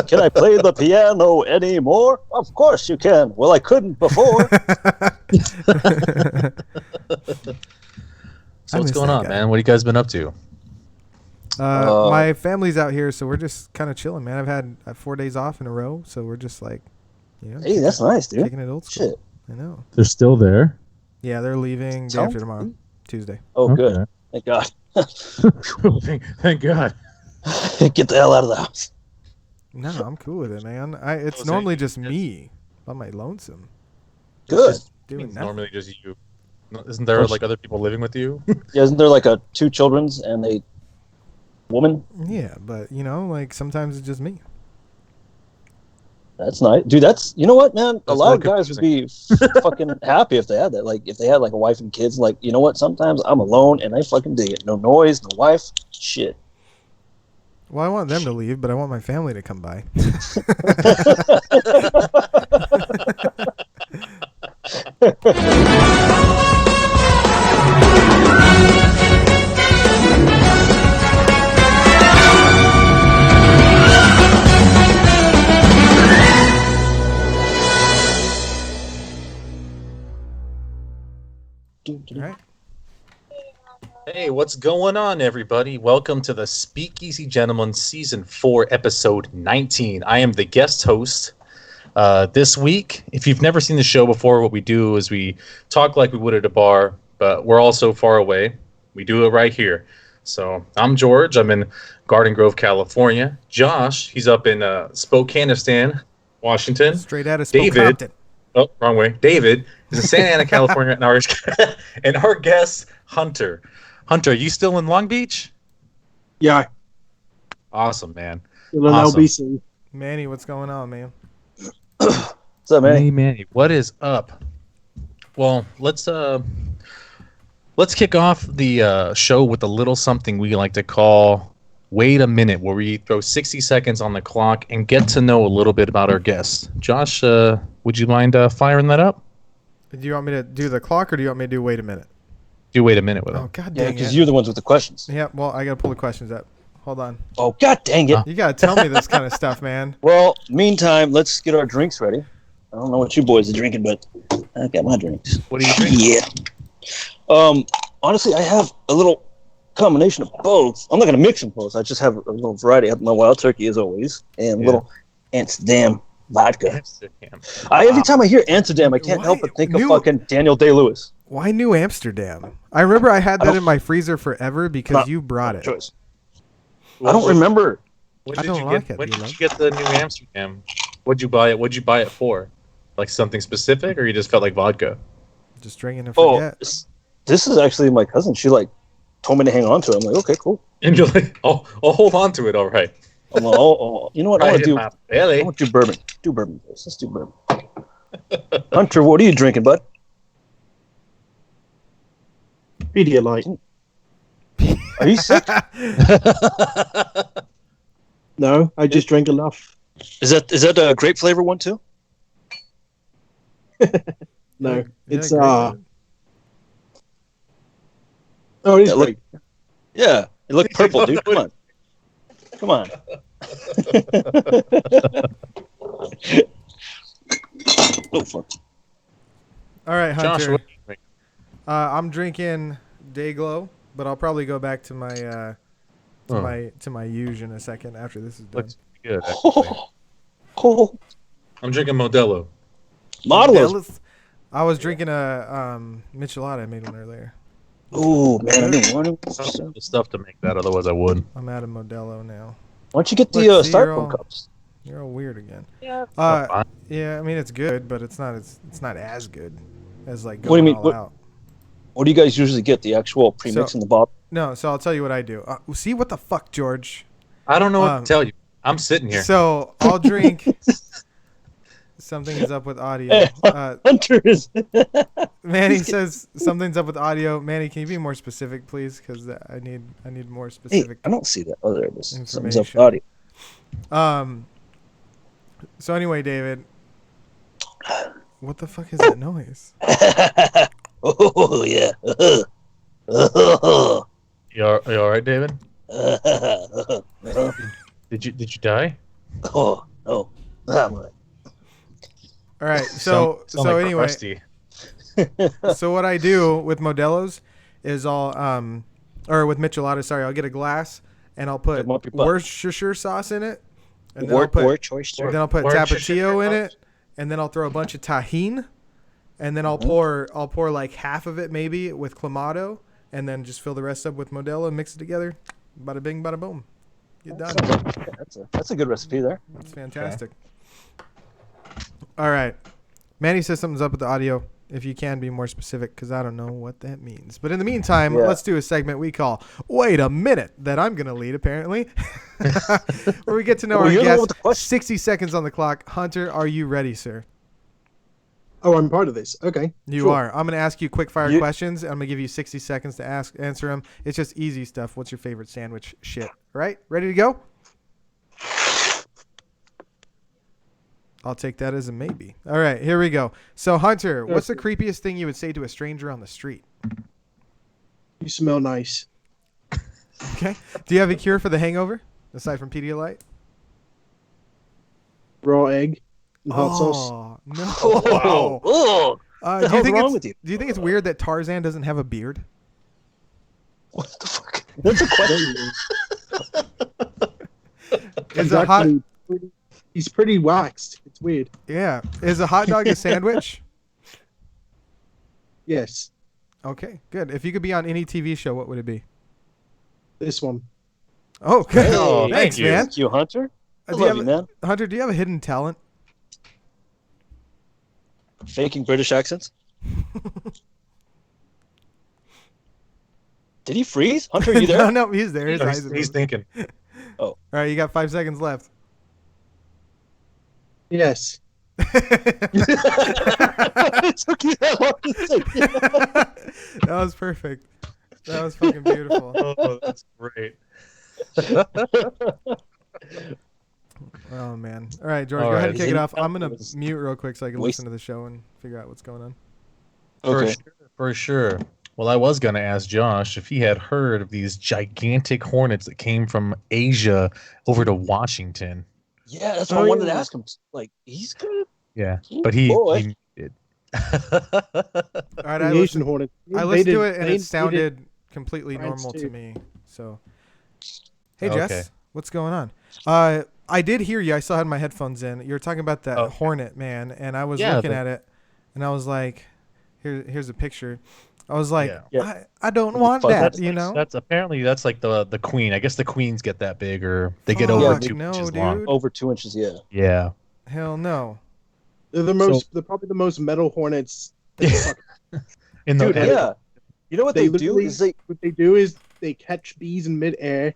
Can I play the piano anymore? Of course you can. Well, I couldn't before. So what's going on, man? What have you guys been up to? My family's out here, so we're just kind of chilling, man. I've had 4 days off in a row, so we're just like, hey, that's nice, dude. Taking it old school. Shit. I know. They're still there? Yeah, they're leaving day after tomorrow, Tuesday. Oh, okay. Good. Thank God. Thank God. Get the hell out of the house. No, I'm cool with it, man. It's normally just me by my lonesome. Good. Doing normally just you. Isn't there like other people living with you? Yeah, isn't there like 2 children's and a woman? Yeah, but like sometimes it's just me. That's nice, dude. You know what, man? A lot of guys would be fucking happy if they had that. Like if they had like a wife and kids. Like, you know what? Sometimes I'm alone and I fucking dig it. No noise, no wife, shit. Well, I want them to leave, but I want my family to come by. Right. Hey, what's going on, everybody? Welcome to the Speakeasy Gentlemen Season 4, Episode 19. I am the guest host. This week, if you've never seen the show before, what we do is we talk like we would at a bar, but we're all so far away. We do it right here. So I'm George. I'm in Garden Grove, California. Josh, he's up in Spokaneistan, Washington. Straight out of Spokane. David, oh, wrong way. David is in Santa Ana, California, and our guest, Hunter. Hunter, are you still in Long Beach? Yeah. Awesome, man. Still in LBC. Manny, what's going on, man? What's up, Manny? Hey, Manny, what is up? Well, let's kick off the show with a little something we like to call Wait a Minute, where we throw 60 seconds on the clock and get to know a little bit about our guest. Josh, would you mind firing that up? Do you want me to do the clock, or do you want me to do Wait a Minute? Do Wait a Minute with him. Oh, God dang it. Because you're the ones with the questions. Yeah, well, I got to pull the questions up. Hold on. Oh, God dang it. You got to tell me this kind of stuff, man. Well, meantime, let's get our drinks ready. I don't know what you boys are drinking, but I got my drinks. What are you drinking? Yeah. Honestly, I have a little combination of both. I'm not going to mix them both. I just have a little variety. I have my Wild Turkey, as always, and a little Amsterdam vodka. Every time I hear Amsterdam, I can't help but think of fucking Daniel Day-Lewis. Why New Amsterdam? I remember I had that in my freezer forever because you brought it. Choice. I don't remember. When did you get the New Amsterdam? What'd you buy it? What'd you buy it for? Like something specific, or you just felt like vodka? Just drinking and forget. This is actually my cousin. She told me to hang on to it. I'm like, okay, cool. And you're like, I'll hold on to it. All right. You know what? I want to do bourbon. Do bourbon first. Let's do bourbon. Hunter, what are you drinking, bud? Pedialyte. Are you sick? No, I just drink enough. Is that a grape flavor one too? No, it's Oh, it is great. Yeah, it looked purple, dude. Come on. Come on. Oh, fuck. All right, Hunter. Josh, what are you drinking? I'm drinking Dayglow, but I'll probably go back to my to my Huge in a second after this is done. Looks good, actually. I'm drinking Modelo. Modelos. I was drinking a Michelada. I made one earlier. Ooh, man, I didn't want I don't have the stuff to make that, otherwise I would. I'm out of Modelo now. Why don't you get the styrofoam cups? You're all weird again. Yeah. Yeah, I mean it's good, but it's not as good as like What do you going mean? all out. What do you guys usually get? The actual premix in the bottle? No, so I'll tell you what I do. See what the fuck, George? I don't know what to tell you. I'm sitting here. So I'll drink. Something is up with audio. Hunter is. Manny says something's up with audio. Manny, can you be more specific, please? Because I need more specific. Hey, I don't see that. Oh, there it is. Something's up with information. audio. So anyway, David, what the fuck is that noise? Oh yeah. You all right, David? Did you die? Oh, oh. I'm like, All right. So Sound like anyway, Krusty. so what I do with Modelo's is or with Michelada, sorry, I'll get a glass and I'll put Come up your butt. Worcestershire sauce in it, and then I'll put Worcestershire. Tapatio in it, and then I'll throw a bunch of tahine, and then I'll pour like half of it maybe with clamato, and then just fill the rest up with Modelo and mix it together. Bada bing, bada boom. Get done. That's a good recipe there. That's fantastic. All right. Manny says something's up with the audio. If you can be more specific, because I don't know what that means. But in the meantime, let's do a segment we call Wait a Minute, that I'm going to lead, apparently. Where we get to know our guests. 60 seconds on the clock. Hunter, are you ready, sir? Oh, I'm part of this. Okay. You are. I'm going to ask you quick fire questions. I'm going to give you 60 seconds to answer them. It's just easy stuff. What's your favorite sandwich? Shit. All right? Ready to go? I'll take that as a maybe. All right, here we go. So, Hunter, what's the creepiest thing you would say to a stranger on the street? You smell nice. Okay. Do you have a cure for the hangover, aside from Pedialyte? Raw egg and hot sauce. No. Oh, what the hell's wrong with you? Do you think it's weird that Tarzan doesn't have a beard? What the fuck? That's a question. Is a hot... He's pretty waxed. It's weird. Yeah. Is a hot dog a sandwich? Yes. Okay, good. If you could be on any TV show, what would it be? This one. Oh, good. Hey, Thanks, thank you. man. Thank you, Hunter. I Do love you, man. Hunter, do you have a hidden talent? Faking British accents? Did he freeze? Hunter, are you there? No, he's there. His eyes are He's thinking. All right, you got 5 seconds left. Yes. It took you that long to say That was perfect. That was fucking beautiful. Oh, that's great. Oh, man. All right, George, All go ahead right. and kick it off. I'm going to mute real quick so I can listen to the show and figure out what's going on. Okay. For sure. Well, I was going to ask Josh if he had heard of these gigantic hornets that came from Asia over to Washington. Yeah, that's what I wanted to ask him. Like, he's good. Yeah, but he did. All right, I listened to it, and it sounded completely normal to me. So, hey, Jess, what's going on? I did hear you. I still had my headphones in. You were talking about that hornet, man, and I was looking at it, and I was like, here's a picture. I was like, I don't want that, you know? That's like the queen. I guess the queens get that big, or they get over 2 inches long. Over 2 inches, yeah. Yeah. Hell no. They're they're probably the most metal hornets. In the yeah. You know what they do is they catch bees in midair.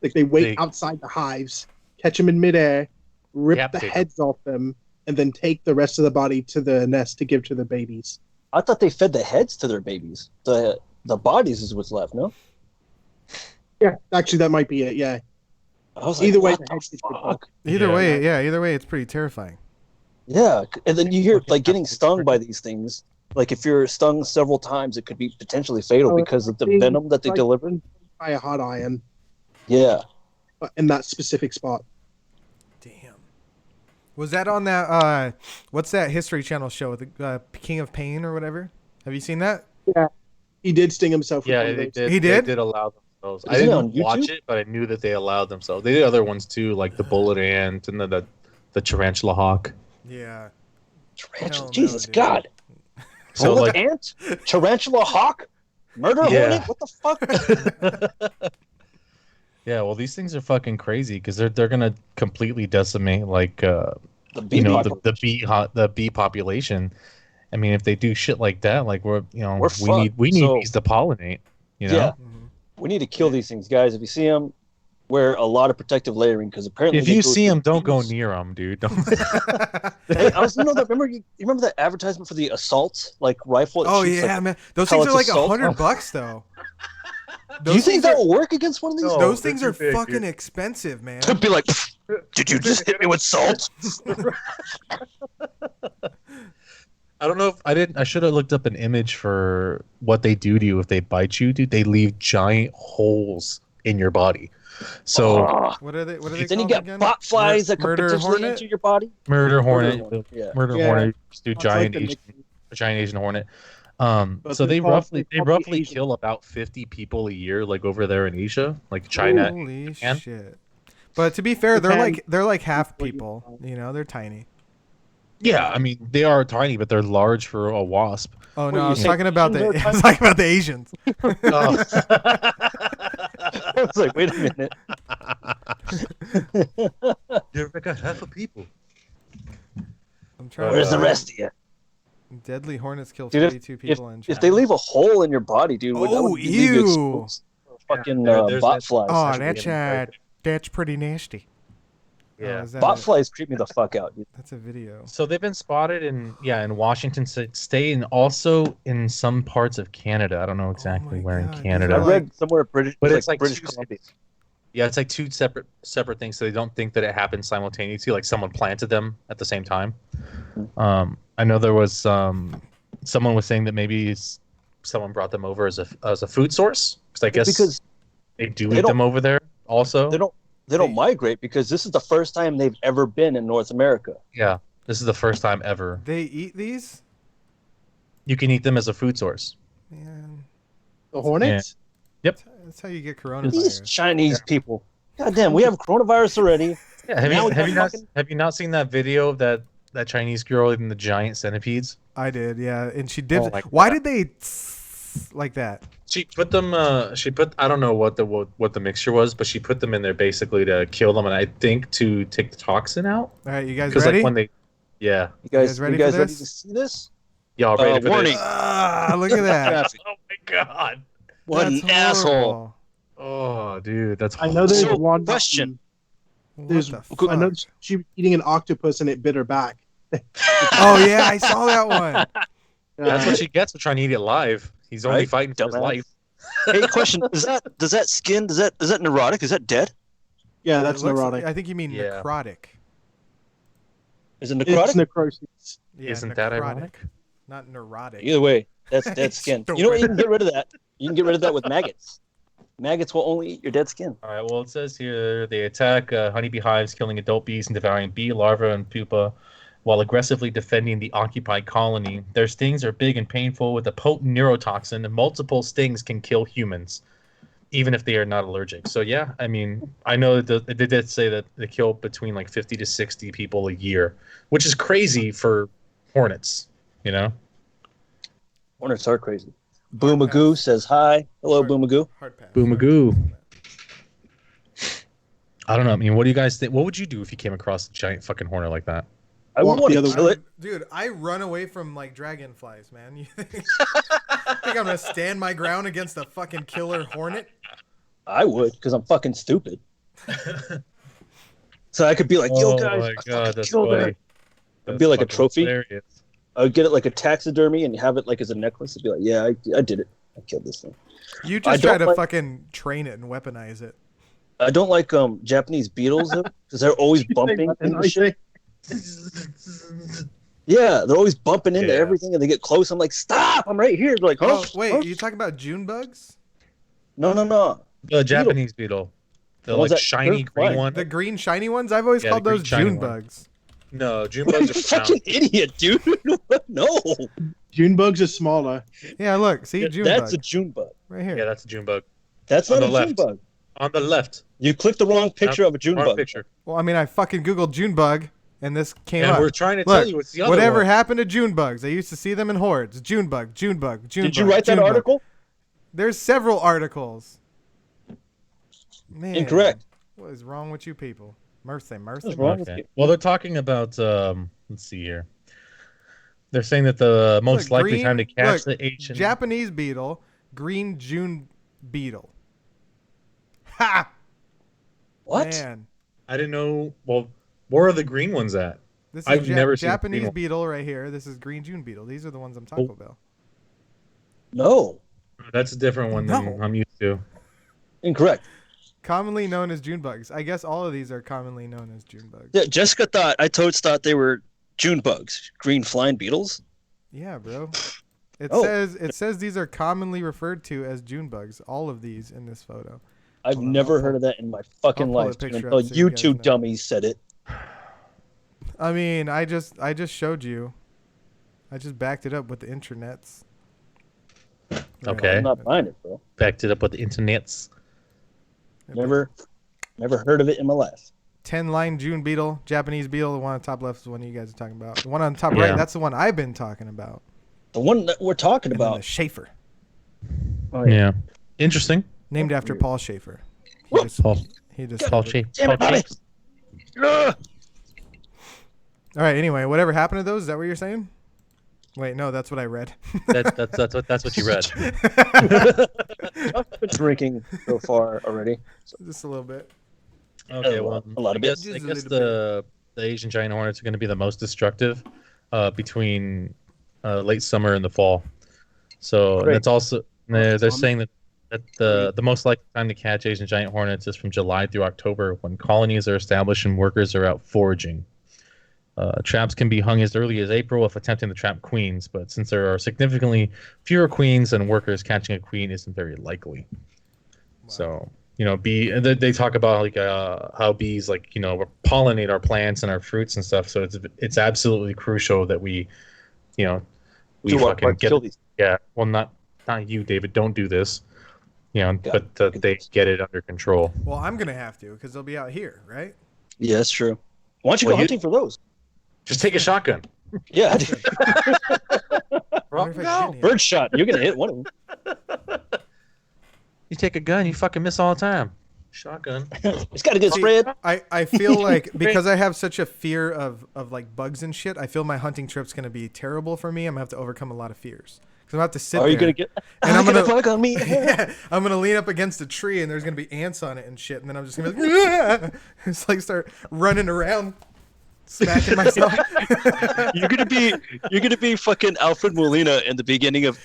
Like they wait outside the hives, catch them in midair, rip the heads off them, and then take the rest of the body to the nest to give to the babies. I thought they fed the heads to their babies. The bodies is what's left, no? Yeah, actually, that might be it. Yeah. I was either way, either way, it's pretty terrifying. Yeah, and then you hear like getting stung by these things. Like if you're stung several times, it could be potentially fatal because of the venom that they deliver. By a hot iron. Yeah. In that specific spot. Damn. Was that on that? What's that History Channel show? The King of Pain or whatever? Have you seen that? Yeah. He did sting himself. Yeah, they did. He did? They did allow themselves. I didn't watch it, but I knew that they allowed themselves. They did other ones too, like the bullet ant and the tarantula hawk. Yeah. Tarantula, Jesus God. So bullet ant, tarantula hawk, murder hornet. What the fuck? Yeah, well, these things are fucking crazy because they're gonna completely decimate the bee population. I mean, if they do shit like that, like we need bees to pollinate. You know? Yeah, we need to kill these things, guys. If you see them, wear a lot of protective layering because apparently if you see them, don't go near them, dude. Don't. Hey, you remember that advertisement for the assault rifle? Oh yeah, man, those things are like $100 though. Do you think that will work against one of these? No, those things are fucking expensive, man. To be like, did you just hit me with salt? I don't know if I should have looked up an image for what they do to you if they bite you, dude. They leave giant holes in your body. So what are they? What are they? Then you called get again? bot flies that could Murder potentially hornet? enter your body. murder hornet, Yeah. hornet, just do It's giant like the Asian hornet. But So they're they called roughly Asian. kill about 50 people a year, like over there in Asia, like China. Holy and shit! But to be fair, Japan- they're like half people. You know, they're tiny. Yeah, I mean they are tiny, but they're large for a wasp. Oh no, What, I you was say talking about Asians the are I was talking about the Asians. Oh. I was like, wait a minute. They're like a half of people. I'm trying. Where's to the rest of you? Deadly hornets kill Dude, 42 people in China. If they leave a hole in your body, dude, that Oh, would leave you ew. exposed for fucking there's bot that- flies. Oh, that's pretty nasty. Yeah. Oh, is that Bot a- flies creep me the fuck out, dude. That's a video. So they've been spotted in Washington State and also in some parts of Canada. I don't know exactly my where in God, these Canada. I are read somewhere British, But it's it's like British two Columbia. Yeah, it's like two separate things, so they don't think that it happened simultaneously, like someone planted them at the same time. I know there was someone was saying that maybe someone brought them over as a food source, because I guess Because they do they eat don't- them over there also. they don't migrate because this is the first time they've ever been in North America. Yeah, this is the first time ever. They eat these? You can eat them as a food source. Man, The hornets? that's how you get These coronavirus. Chinese people. God damn, we have coronavirus already. Yeah, Now we have you not seen that video of that Chinese girl eating the giant centipedes? I did, yeah. And she did. Oh my Why God. did they like that? She put them. I don't know what the mixture was, but she put them in there basically to kill them, and I think to take the toxin out. All right, you guys Because ready? like when they, yeah, You guys, guys ready you guys for ready this? to see this? y'all ready for warning. this? Look at that. Traffic. Oh my god! What That's an asshole. horrible. Oh, dude, that's. I know there's So, one question. What There's the I know fuck? she was eating an octopus and it bit her back. Oh yeah, I saw that one. That's what she gets for trying to eat it live. He's only Right? fighting for his Dumbass. life. Hey, question: Does that skin? Is that neurotic? Is that dead? Yeah, that's It looks- neurotic. I think you mean Yeah. necrotic. Is it It's necrotic? necrosis. Yeah, Isn't that ironic? Not neurotic. Either way, that's dead skin. You know what? You can get rid of that. You can get rid of that with maggots. Maggots will only eat your dead skin. All right. Well, it says here they attack honeybee hives, killing adult bees and devouring bee larvae and pupa, while aggressively defending the occupied colony. Their stings are big and painful, with a potent neurotoxin, and multiple stings can kill humans, even if they are not allergic. So yeah, I mean, I know that they did say that they kill between like 50 to 60 people a year, which is crazy for hornets. You know. Hornets are crazy. Boomagoo says hi. Hello, Hard- Boomagoo. Hard pass. Boomagoo. I don't know. I mean, what do you guys think? What would you do if you came across a giant fucking hornet like that? I would Walk want the to other kill it. Dude, I run away from like dragonflies, man. You think I'm gonna stand my ground against a fucking killer hornet? I would, because I'm fucking stupid. So I could be like, yo, Oh guys, my I God, fucking that's killed funny. her. It'd be like a fucking trophy. hilarious. I would get it like a taxidermy and have it like as a necklace. It'd be like, yeah, I did it. I killed this thing. You I just try don't to like- fucking train it and weaponize it. I don't like Japanese beetles because they're always bumping into shit. Yeah, they're always bumping into Yeah. everything, and they get close. I'm like, stop! I'm right here. They're like, Oh, huh? wait, Huh? are you talking about June bugs? No. The Japanese beetle. The The ones like that- shiny they're green fine. one. The green shiny ones? I've always Yeah, called the green those shiny June one. bugs. No, June You're bugs a are brown. fucking idiot, dude. No. June bugs are smaller. Yeah, look, see June That's bug a June bug. right here. Yeah, that's a June bug. That's On not a the June left. bug. On the left. You clicked the wrong picture of a June Wrong bug. picture. Well, I mean, I fucking googled June bug, and this came And up. we're trying to Look, tell you it's the other whatever one. happened to June bugs? I used to see them in hordes. June bug, June bug, June bug. Did you write that June bug. article? There's several articles. Man, Incorrect. What is wrong with you people? Mercy. What's wrong with Okay. you? Well, they're talking about. Let's see here. They're saying that the most Look, likely green- time to catch look, the Asian. Japanese beetle, green June beetle. Ha! What? Man, I didn't know. Well, where are the green ones at? this is I've never seen a Japanese green one. beetle right here. This is green June beetle. These are the ones I'm talking Oh. about. No. That's a different one No. than I'm used to. Incorrect. Commonly known as June bugs. I guess all of these are commonly known as June bugs. Yeah, Jessica thought they were June bugs, green flying beetles. Yeah, bro. It Oh. says these are commonly referred to as June bugs. All of these in this photo. I've never heard of that in my fucking life until you two dummies said it. I mean, I just showed you. I just backed it up with the internets. Okay. I'm not buying it, bro. Backed it up with the internets. Never heard of it in my life. 10-line June beetle, Japanese beetle. The one on the top left is the one you guys are talking about. The one on the top right, that's the one I've been talking about. The one that we're talking about. The Schaefer. Oh, yeah. Interesting. Named after Paul Schaefer. Paul Schaefer. Damn it, Bobby. All right. Anyway, whatever happened to those? Is that what you're saying? Wait, no, that's what I read. That's what you read. I've been drinking so far already. So. Just a little bit. Okay, well, a lot of bits. I guess the Asian giant hornets are going to be the most destructive between late summer and the fall. So that's also they're saying that the most likely time to catch Asian giant hornets is from July through October, when colonies are established and workers are out foraging. Traps can be hung as early as April if attempting to trap queens, but since there are significantly fewer queens than workers, catching a queen isn't very likely. Wow. So, they talk about like how bees pollinate our plants and our fruits and stuff. So it's absolutely crucial that we fucking get these. Yeah, well, not you, David. Don't do this. But they get it under control. Well, I'm gonna have to because they'll be out here, right? Yeah, that's true. Why don't you go hunting for those? Just take a shotgun. Yeah. No. Bird shot. You're gonna hit one of them. You take a gun, you fucking miss all the time. Shotgun. It's got a good spread. I feel like because I have such a fear of like bugs and shit, I feel my hunting trip's gonna be terrible for me. I'm gonna have to overcome a lot of fears. Because I'm gonna have to sit there. Are you gonna get? And I'm gonna fuck on me. Yeah, I'm gonna lean up against a tree and there's gonna be ants on it and shit, and then I'm just gonna be like, it's like start running around. Smacking myself. You're gonna be fucking Alfred Molina in the beginning of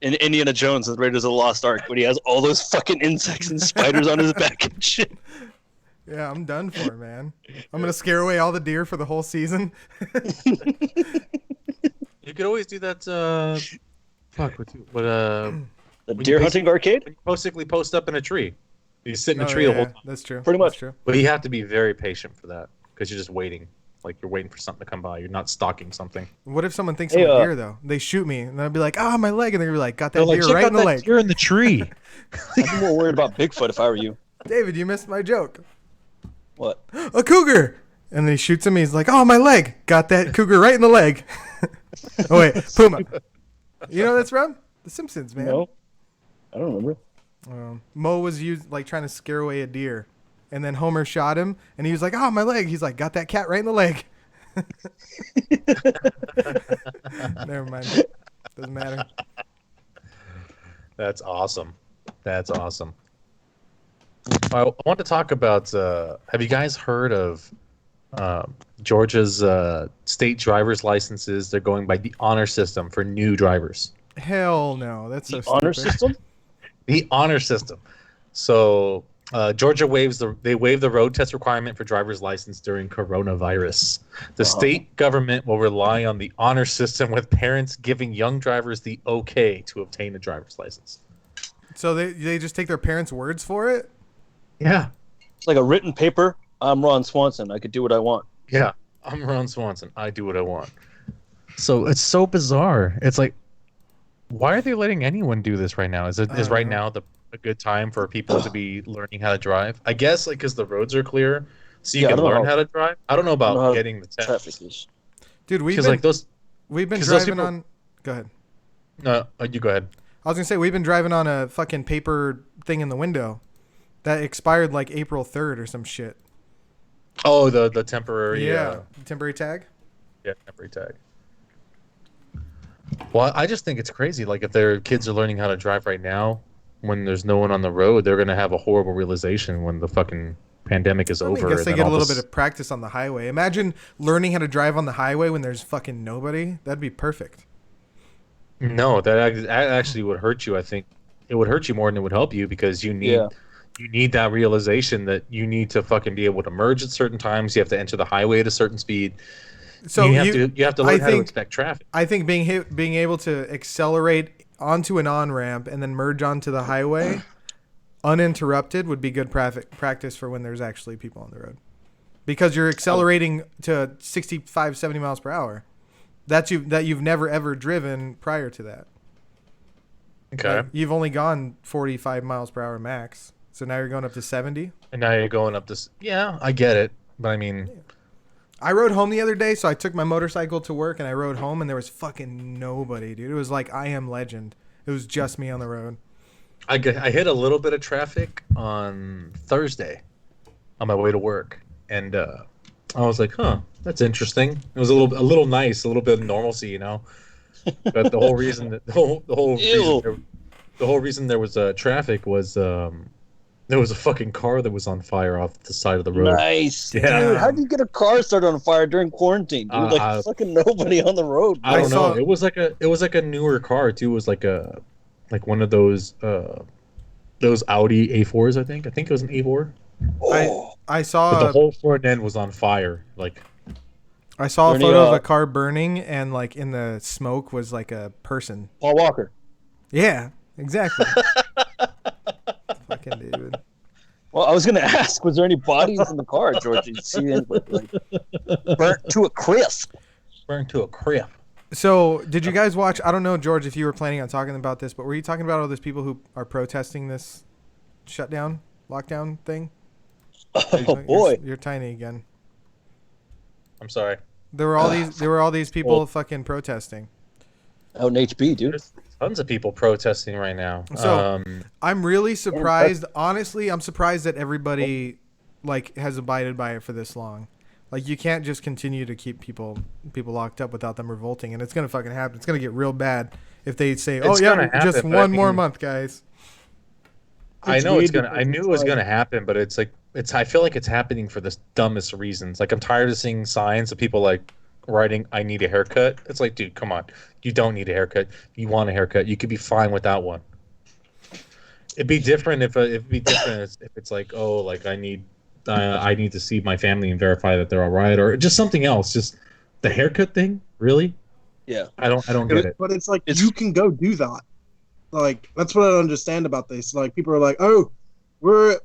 in Indiana Jones and Raiders of the Lost Ark when he has all those fucking insects and spiders on his back and shit. Yeah, I'm done for, man. I'm gonna scare away all the deer for the whole season. You could always do that. The deer hunting arcade. You basically post up in a tree. You sit in a tree the whole time. That's true. Pretty much. That's true. But you have to be very patient for that because you're just waiting. Like you're waiting for something to come by. You're not stalking something. What if someone thinks I'm a deer though? They shoot me and I'll be like, my leg, and they're gonna be like, got that deer right in the leg. You're in the tree. I'd be more worried about Bigfoot if I were you. David, you missed my joke. What? A cougar. And then he shoots him. He's like, my leg, got that cougar right in the leg. Oh wait, Puma. You know that's from The Simpsons, man. No, I don't remember. Mo was trying to scare away a deer. And then Homer shot him, and he was like, my leg. He's like, got that cat right in the leg. Never mind. Doesn't matter. That's awesome. I want to talk about, have you guys heard of Georgia's state driver's licenses? They're going by the honor system for new drivers. Hell no. That's so stupid. Honor system? The honor system. So... Georgia waives the road test requirement for driver's license during coronavirus. The state government will rely on the honor system, with parents giving young drivers the okay to obtain a driver's license. So they just take their parents' words for it? Yeah. It's like a written paper. I'm Ron Swanson. I could do what I want. Yeah. I'm Ron Swanson. I do what I want. So it's so bizarre. It's like, why are they letting anyone do this right now? Is right now a good time for people to be learning how to drive? I guess because the roads are clear, so you can learn how to drive. I don't know about getting the test. Dude, we've been driving on. Go ahead. No, you go ahead. I was gonna say we've been driving on a fucking paper thing in the window that expired like April 3rd or some shit. Oh, the temporary. Temporary tag. Yeah, temporary tag. Well, I just think it's crazy. Like if their kids are learning how to drive right now, when there's no one on the road, they're gonna have a horrible realization when the fucking pandemic is over. I guess they get a little bit of practice on the highway. Imagine learning how to drive on the highway when there's fucking nobody. That'd be perfect. No, that actually would hurt you. I think it would hurt you more than it would help you because you need that realization that you need to fucking be able to merge at certain times. You have to enter the highway at a certain speed. So you have to learn how to expect traffic. I think being able to accelerate onto an on-ramp and then merge onto the highway uninterrupted would be good practice for when there's actually people on the road, because you're accelerating to 65, 70 miles per hour. That you've never ever driven prior to that. Okay. Like, you've only gone 45 miles per hour max, so now you're going up to 70. And now you're going up this. Yeah, I get it, but I mean, I rode home the other day, so I took my motorcycle to work and I rode home, and there was fucking nobody, dude. It was like I Am Legend. It was just me on the road. I hit a little bit of traffic on Thursday on my way to work, and I was like, "Huh, that's interesting." It was a little nice, a little bit of normalcy, you know. But the whole reason there was traffic was there was a fucking car that was on fire off the side of the road. Nice. Yeah. Dude, how do you get a car started on fire during quarantine, dude? Like fucking nobody on the road. I don't know. It was like a newer car too. It was like one of those Audi A4s, I think. I think it was an A4. Oh. I saw But the whole front end was on fire. Like, I saw a photo of a car burning, and like in the smoke was like a person. Paul Walker. Yeah, exactly. Fucking dude. Well, I was gonna ask, was there any bodies in the car, George? Did you see anybody like burnt to a crisp? Burnt to a crisp. So, did you guys watch? I don't know, George, if you were planning on talking about this, but were you talking about all those people who are protesting this shutdown, lockdown thing? Oh boy, you're tiny again. I'm sorry. There were all these people fucking protesting. Out in HB, dude. There's tons of people protesting right now. So I'm really surprised. Honestly, I'm surprised that everybody like has abided by it for this long. Like, you can't just continue to keep people locked up without them revolting, and it's gonna fucking happen. It's gonna get real bad if they say, "Oh yeah, just one more month, guys." I know it's gonna. I knew it was gonna happen, but it's like I feel like it's happening for the dumbest reasons. Like, I'm tired of seeing signs of people like writing, "I need a haircut." It's like, dude, come on. You don't need a haircut. You want a haircut. You could be fine without one. It'd be different if it's like, oh, like I need to see my family and verify that they're all right, or just something else. Just the haircut thing, really? Yeah. I don't get it. But it's like you can go do that. Like, that's what I don't understand about this. Like, people are like, "Oh, we're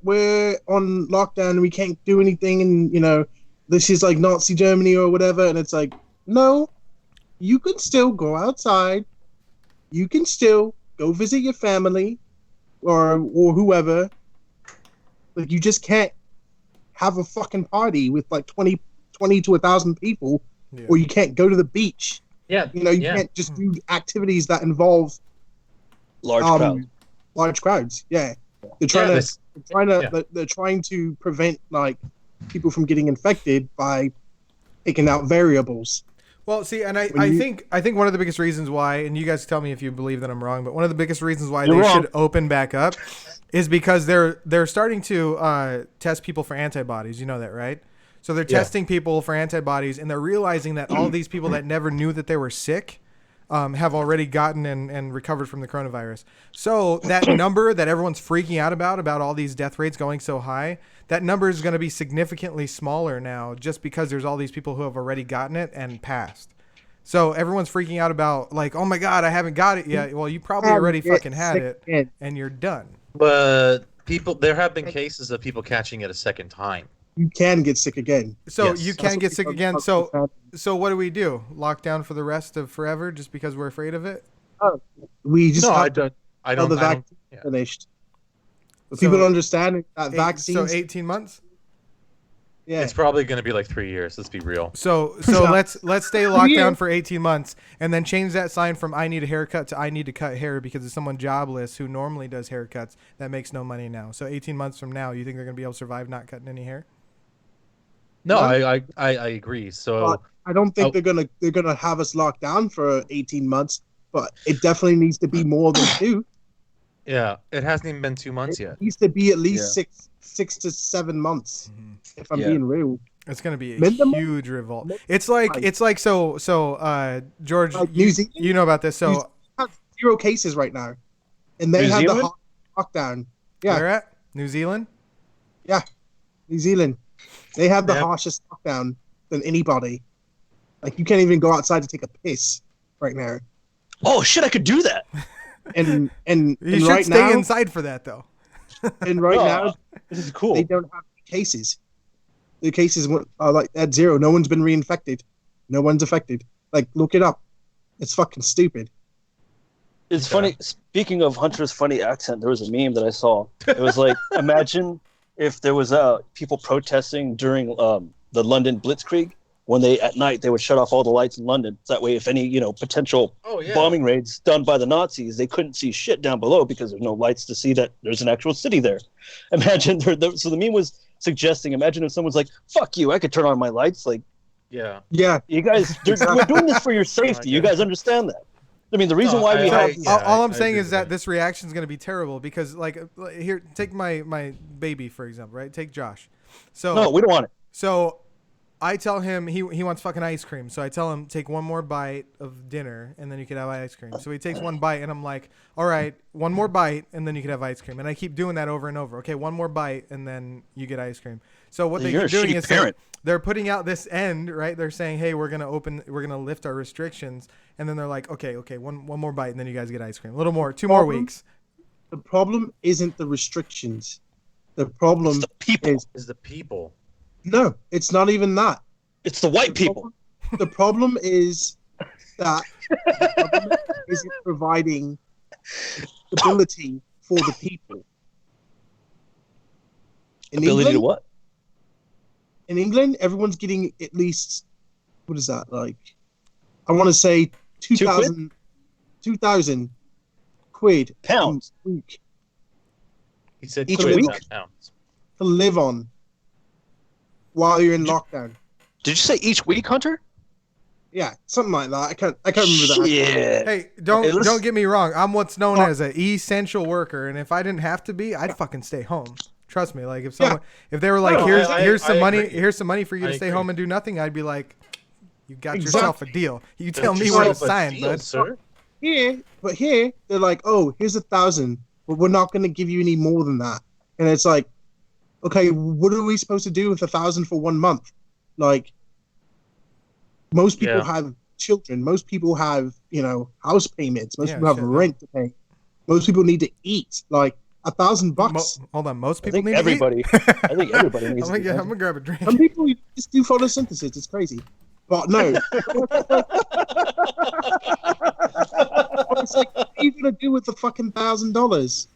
on lockdown and we can't do anything, and you know, this is like Nazi Germany or whatever." And it's like, no, you can still go outside. You can still go visit your family or whoever. Like, you just can't have a fucking party with like 20 to 1,000 people, or you can't go to the beach. Yeah. You know, you can't just do activities that involve large crowds. Yeah. They're trying to prevent like people from getting infected by taking out variables. Well, see, and I think one of the biggest reasons why, and you guys tell me if you believe that I'm wrong, but one of the biggest reasons why they should open back up is because they're starting to test people for antibodies. You know that, right? So they're testing people for antibodies, and they're realizing that all these people that never knew that they were sick have already gotten and recovered from the coronavirus. So that number that everyone's freaking out about all these death rates going so high, that number is going to be significantly smaller now, just because there's all these people who have already gotten it and passed. So everyone's freaking out about like, oh my God, I haven't got it yet. Well, you probably already fucking had it and you're done. But there have been cases of people catching it a second time. You can get sick again. So you can get sick again. So what do we do? Lock down for the rest of forever just because we're afraid of it? We just I don't. The vaccine finished. But people don't understand that vaccine. So 18 months. Yeah, it's probably going to be like 3 years. Let's be real. So let's stay locked down for 18 months and then change that sign from "I need a haircut" to "I need to cut hair" because it's someone jobless who normally does haircuts that makes no money now. So 18 months from now, you think they're going to be able to survive not cutting any hair? No, I agree. So I don't think they're gonna have us locked down for 18 months, but it definitely needs to be more than 2. Yeah, it hasn't even been 2 months yet. It needs to be at least 6 to 7 months. If I'm being real, it's gonna be a huge revolt. It's like so. George, you know about this. So have 0 cases right now, and they have the lockdown. Yeah, where at? New Zealand. Yeah, New Zealand. They have the harshest lockdown than anybody. Like, you can't even go outside to take a piss right now. Oh shit! I could do that. And you should right stay now, inside for that though. And right now, this is cool. They don't have cases. The cases are like at 0. No one's been reinfected. No one's affected. Like, look it up. It's fucking stupid. It's funny. Speaking of Hunter's funny accent, there was a meme that I saw. It was like, imagine if there was people protesting during the London Blitzkrieg, when at night they would shut off all the lights in London. So that way, if any potential bombing raids done by the Nazis, they couldn't see shit down below because there's no lights to see that there's an actual city there. Imagine so the meme was suggesting. Imagine if someone's like, "Fuck you, I could turn on my lights." Like, yeah, you guys, we're doing this for your safety. You guys understand that? I mean, the reason why we have all I'm saying is that this reaction is going to be terrible because, like, here, take my baby for example, right? Take Josh. So no, we don't want it. So I tell him he wants fucking ice cream. So I tell him take one more bite of dinner and then you could have ice cream. So he takes one bite and I'm like, all right, one more bite and then you could have ice cream. And I keep doing that over and over. Okay, one more bite and then you get ice cream. So what they keep doing is they're putting out this end, right? They're saying, hey, we're gonna lift our restrictions, and then they're like, okay, one more bite and then you guys get ice cream. A little more, 2 more weeks. The problem isn't the restrictions. The problem is the people. No, it's not even that. It's the white people. The problem is that the government isn't providing stability for the people. Ability to what? In England, everyone's getting at least, what is that, like, I want to say 2,000 quid pounds a week. He said each week? Pounds. To live on while you're in lockdown. Did you say each week, Hunter? Yeah, something like that. I can't remember that. Yeah. Hey, don't get me wrong. I'm what's known as an essential worker, and if I didn't have to be, I'd fucking stay home. Trust me. Like if they were like, here's some money for you to stay home and do nothing, I'd be like, you got yourself a deal. You tell me where to sign, bud. Sir. Here they're like, oh, here's 1,000, but we're not going to give you any more than that. And it's like, okay, what are we supposed to do with 1,000 for 1 month? Like, most people have children. Most people have, house payments. Most people have rent to pay. Most people need to eat. Like, $1,000. Hold on, most people need everybody. to eat? I think everybody needs to eat. I'm gonna grab a drink. Some people just do photosynthesis. It's crazy. But no. It's like, what are you going to do with the fucking $1,000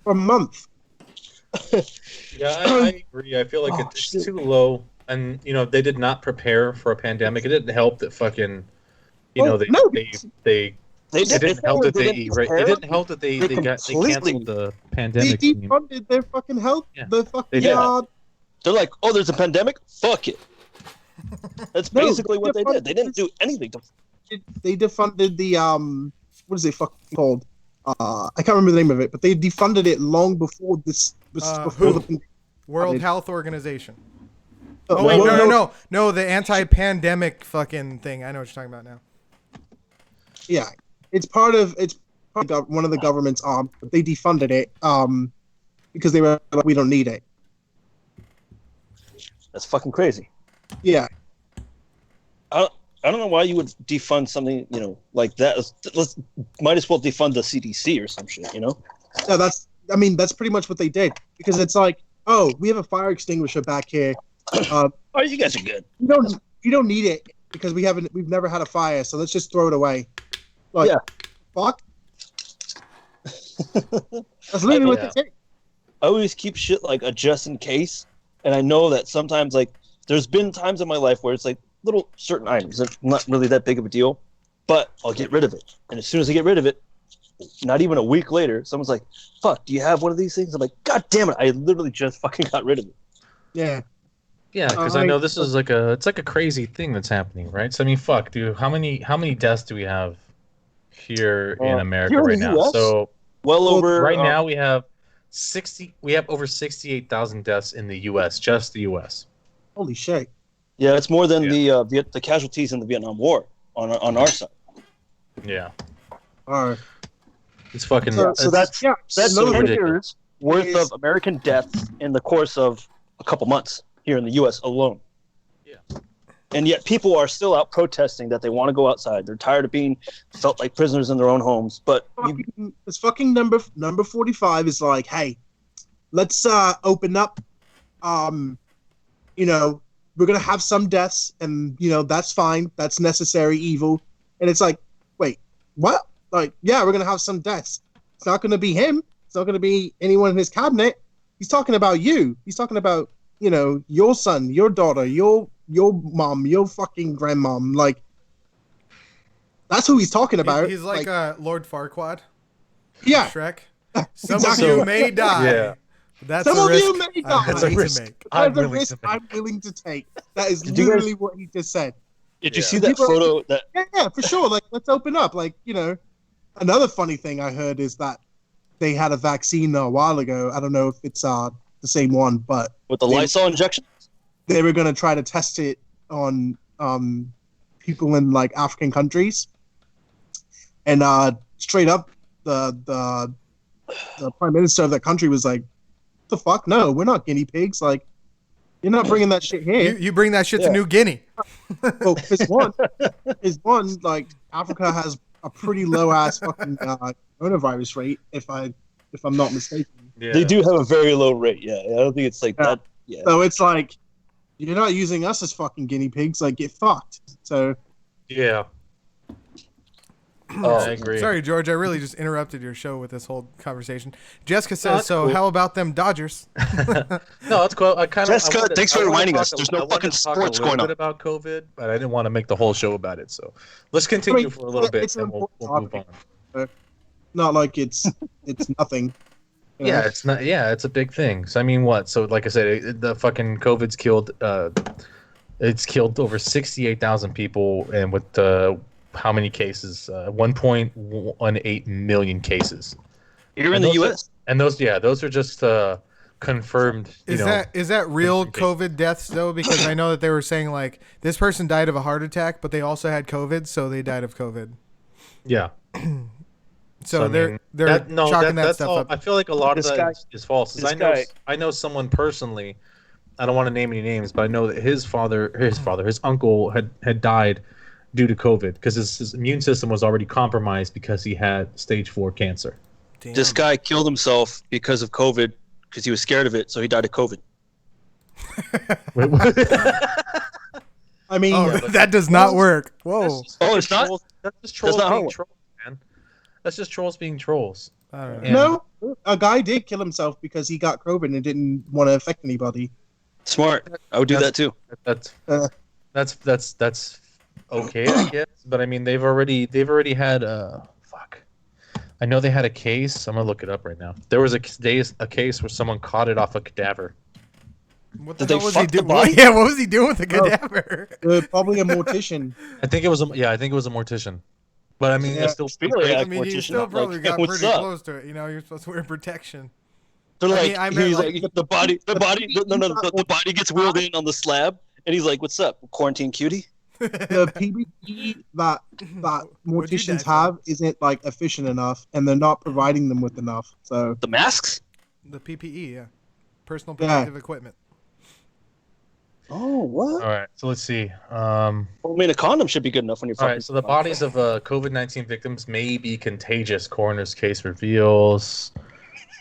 for a month? Yeah, I agree. I feel like it's too low. And, they did not prepare for a pandemic. It didn't help that fucking, they didn't help that they canceled the pandemic. They defunded their fucking health. Yeah. The fucking They're like, oh, there's a pandemic? Fuck it. That's basically what they did. They didn't do anything. They defunded the what is it fucking called? I can't remember the name of it, but they defunded it long before this. Before the World Health Organization. Oh wait, no, the anti-pandemic fucking thing. I know what you're talking about now. Yeah, it's part of one of the government's arms, but they defunded it because they were like, we don't need it. That's fucking crazy. Yeah. I don't know why you would defund something, like that. Might as well defund the CDC or some shit, No, that's pretty much what they did, because it's like, oh, we have a fire extinguisher back here. Oh, you guys are good. You don't need it because we've never had a fire, so let's just throw it away. Like, fuck. That's literally what they did. I always keep shit like a just in case, and I know that sometimes, like, there's been times in my life where it's like little certain items that's not really that big of a deal, but I'll get rid of it. And as soon as I get rid of it, not even a week later, someone's like, fuck, do you have one of these things? I'm like, God damn it, I literally just fucking got rid of it. Yeah. Yeah, because I know this is like a crazy thing that's happening, right? So I mean, fuck, dude, how many deaths do we have here in America right now? US? So well over right now we have over 68,000 deaths in the US, just the US. Holy shit. Yeah, it's more than the casualties in the Vietnam War on our side. Yeah. All right. It's fucking. So that's so 10 years worth of American deaths in the course of a couple months here in the U.S. alone. Yeah. And yet people are still out protesting that they want to go outside. They're tired of being felt like prisoners in their own homes. But this fucking number 45 is like, hey, let's open up. You know, we're gonna have some deaths, and you know that's fine. That's necessary evil. And it's like, wait, what? Like, yeah, we're gonna have some deaths. It's not gonna be him. It's not gonna be anyone in his cabinet. He's talking about you. He's talking about, you know, your son, your daughter, your mom, your fucking grandmom. Like, that's who he's talking about. He's like Lord Farquaad. Yeah. Shrek. Some of you may die. Yeah. That's Some a of risk you may die. I'm willing to make. I'm That's a willing risk to make. I'm willing to take. That is literally what he just said. did you Yeah. see that People- photo? That Yeah, for sure. Like, let's open up. Like, you know, another funny thing I heard is that they had a vaccine a while ago. I don't know if it's the same one, but with the Lysol injection? they were going to try to test it on people in like African countries, and straight up the prime minister of that country was like, "The fuck, no, we're not guinea pigs. Like, you're not bringing that shit here." You bring that shit to New Guinea. Well, is one like Africa has a pretty low ass fucking coronavirus rate, if I'm not mistaken. Yeah. They do have a very low rate. Yeah, I don't think it's like that. Yeah. So it's like, you're not using us as fucking guinea pigs. Like, get fucked. So Yeah. Oh, I agree. Sorry, George. I really just interrupted your show with this whole conversation. Jessica says, that's "So cool. how about them Dodgers?" No, it's cool. Jessica, thanks for reminding us. There's no fucking sports going on. About COVID, but I didn't want to make the whole show about it. So let's continue for a little bit, it's an and we'll important move on. not like it's nothing. You know? Yeah, it's not. Yeah, it's a big thing. So I mean, what? So like I said, the fucking COVID's killed. It's killed over 68,000 people, and with how many cases? 1.18 million cases. You're in the U.S. And those are just confirmed. Is that real COVID deaths though? Because I know that they were saying like this person died of a heart attack, but they also had COVID, so they died of COVID. Yeah. So I they're mean, chalking that that's stuff all, up. I feel like a lot of This that guy- is false. this guy- I know someone personally. I don't want to name any names, but I know that his uncle had died due to COVID because his immune system was already compromised because he had stage 4 cancer. Damn. This guy killed himself because of COVID because he was scared of it, so he died of COVID. I mean, Oh, that does not work. Whoa. Oh, it's not? That's just trolls not how being it- trolls, man. That's just trolls being trolls. I don't know. Yeah. no, a guy did kill himself because he got COVID and didn't want to affect anybody. Smart. I would do that too. That's Uh. that's okay, I guess. But I mean, they've already had fuck. I know they had a case. I'm gonna look it up right now. There was a case where someone caught it off a cadaver. What the Did they hell was he fuck the doing? body? Yeah, what was he doing with the Oh. cadaver? Probably a mortician. I think it was a mortician. But I mean, Yeah. it's still Really, I like, mean, you mortician, still probably like, got what's pretty up? close to it. You know, you're supposed to wear protection. They're I like, mean, I meant, he's like- like, the body gets wheeled in on the slab, and he's like, "What's up, quarantine cutie?" The PPE that What'd you die morticians from? have isn't like efficient enough, and they're not providing them with enough. So The masks? The PPE, yeah. Personal Yeah. protective equipment. Oh, what? all right. So let's see. Well, I mean, a condom should be good enough when you're All fucking. right, so the bodies of COVID-19 victims may be contagious. Coroner's case reveals.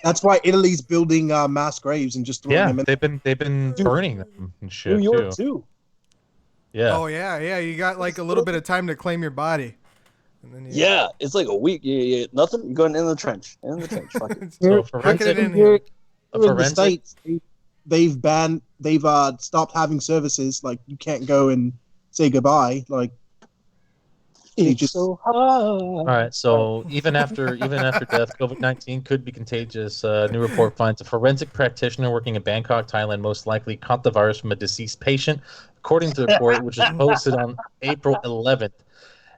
that's why Italy's building mass graves and just throwing Yeah, them in. they've been burning them and shit New York too. too. Yeah. Oh, yeah. You got like a little bit of time to claim your body. And then Yeah, it's like a week. Yeah. Nothing. You're going in the trench. In the trench. Fuck it. So Pack it forensic, in here. a Here in the forensic. States, they've stopped having services. Like, you can't go and say goodbye. Like, they just so hard. All right, so even after death, COVID-19 could be contagious. New report finds a forensic practitioner working in Bangkok, Thailand, most likely caught the virus from a deceased patient, according to the report, which was posted on April 11th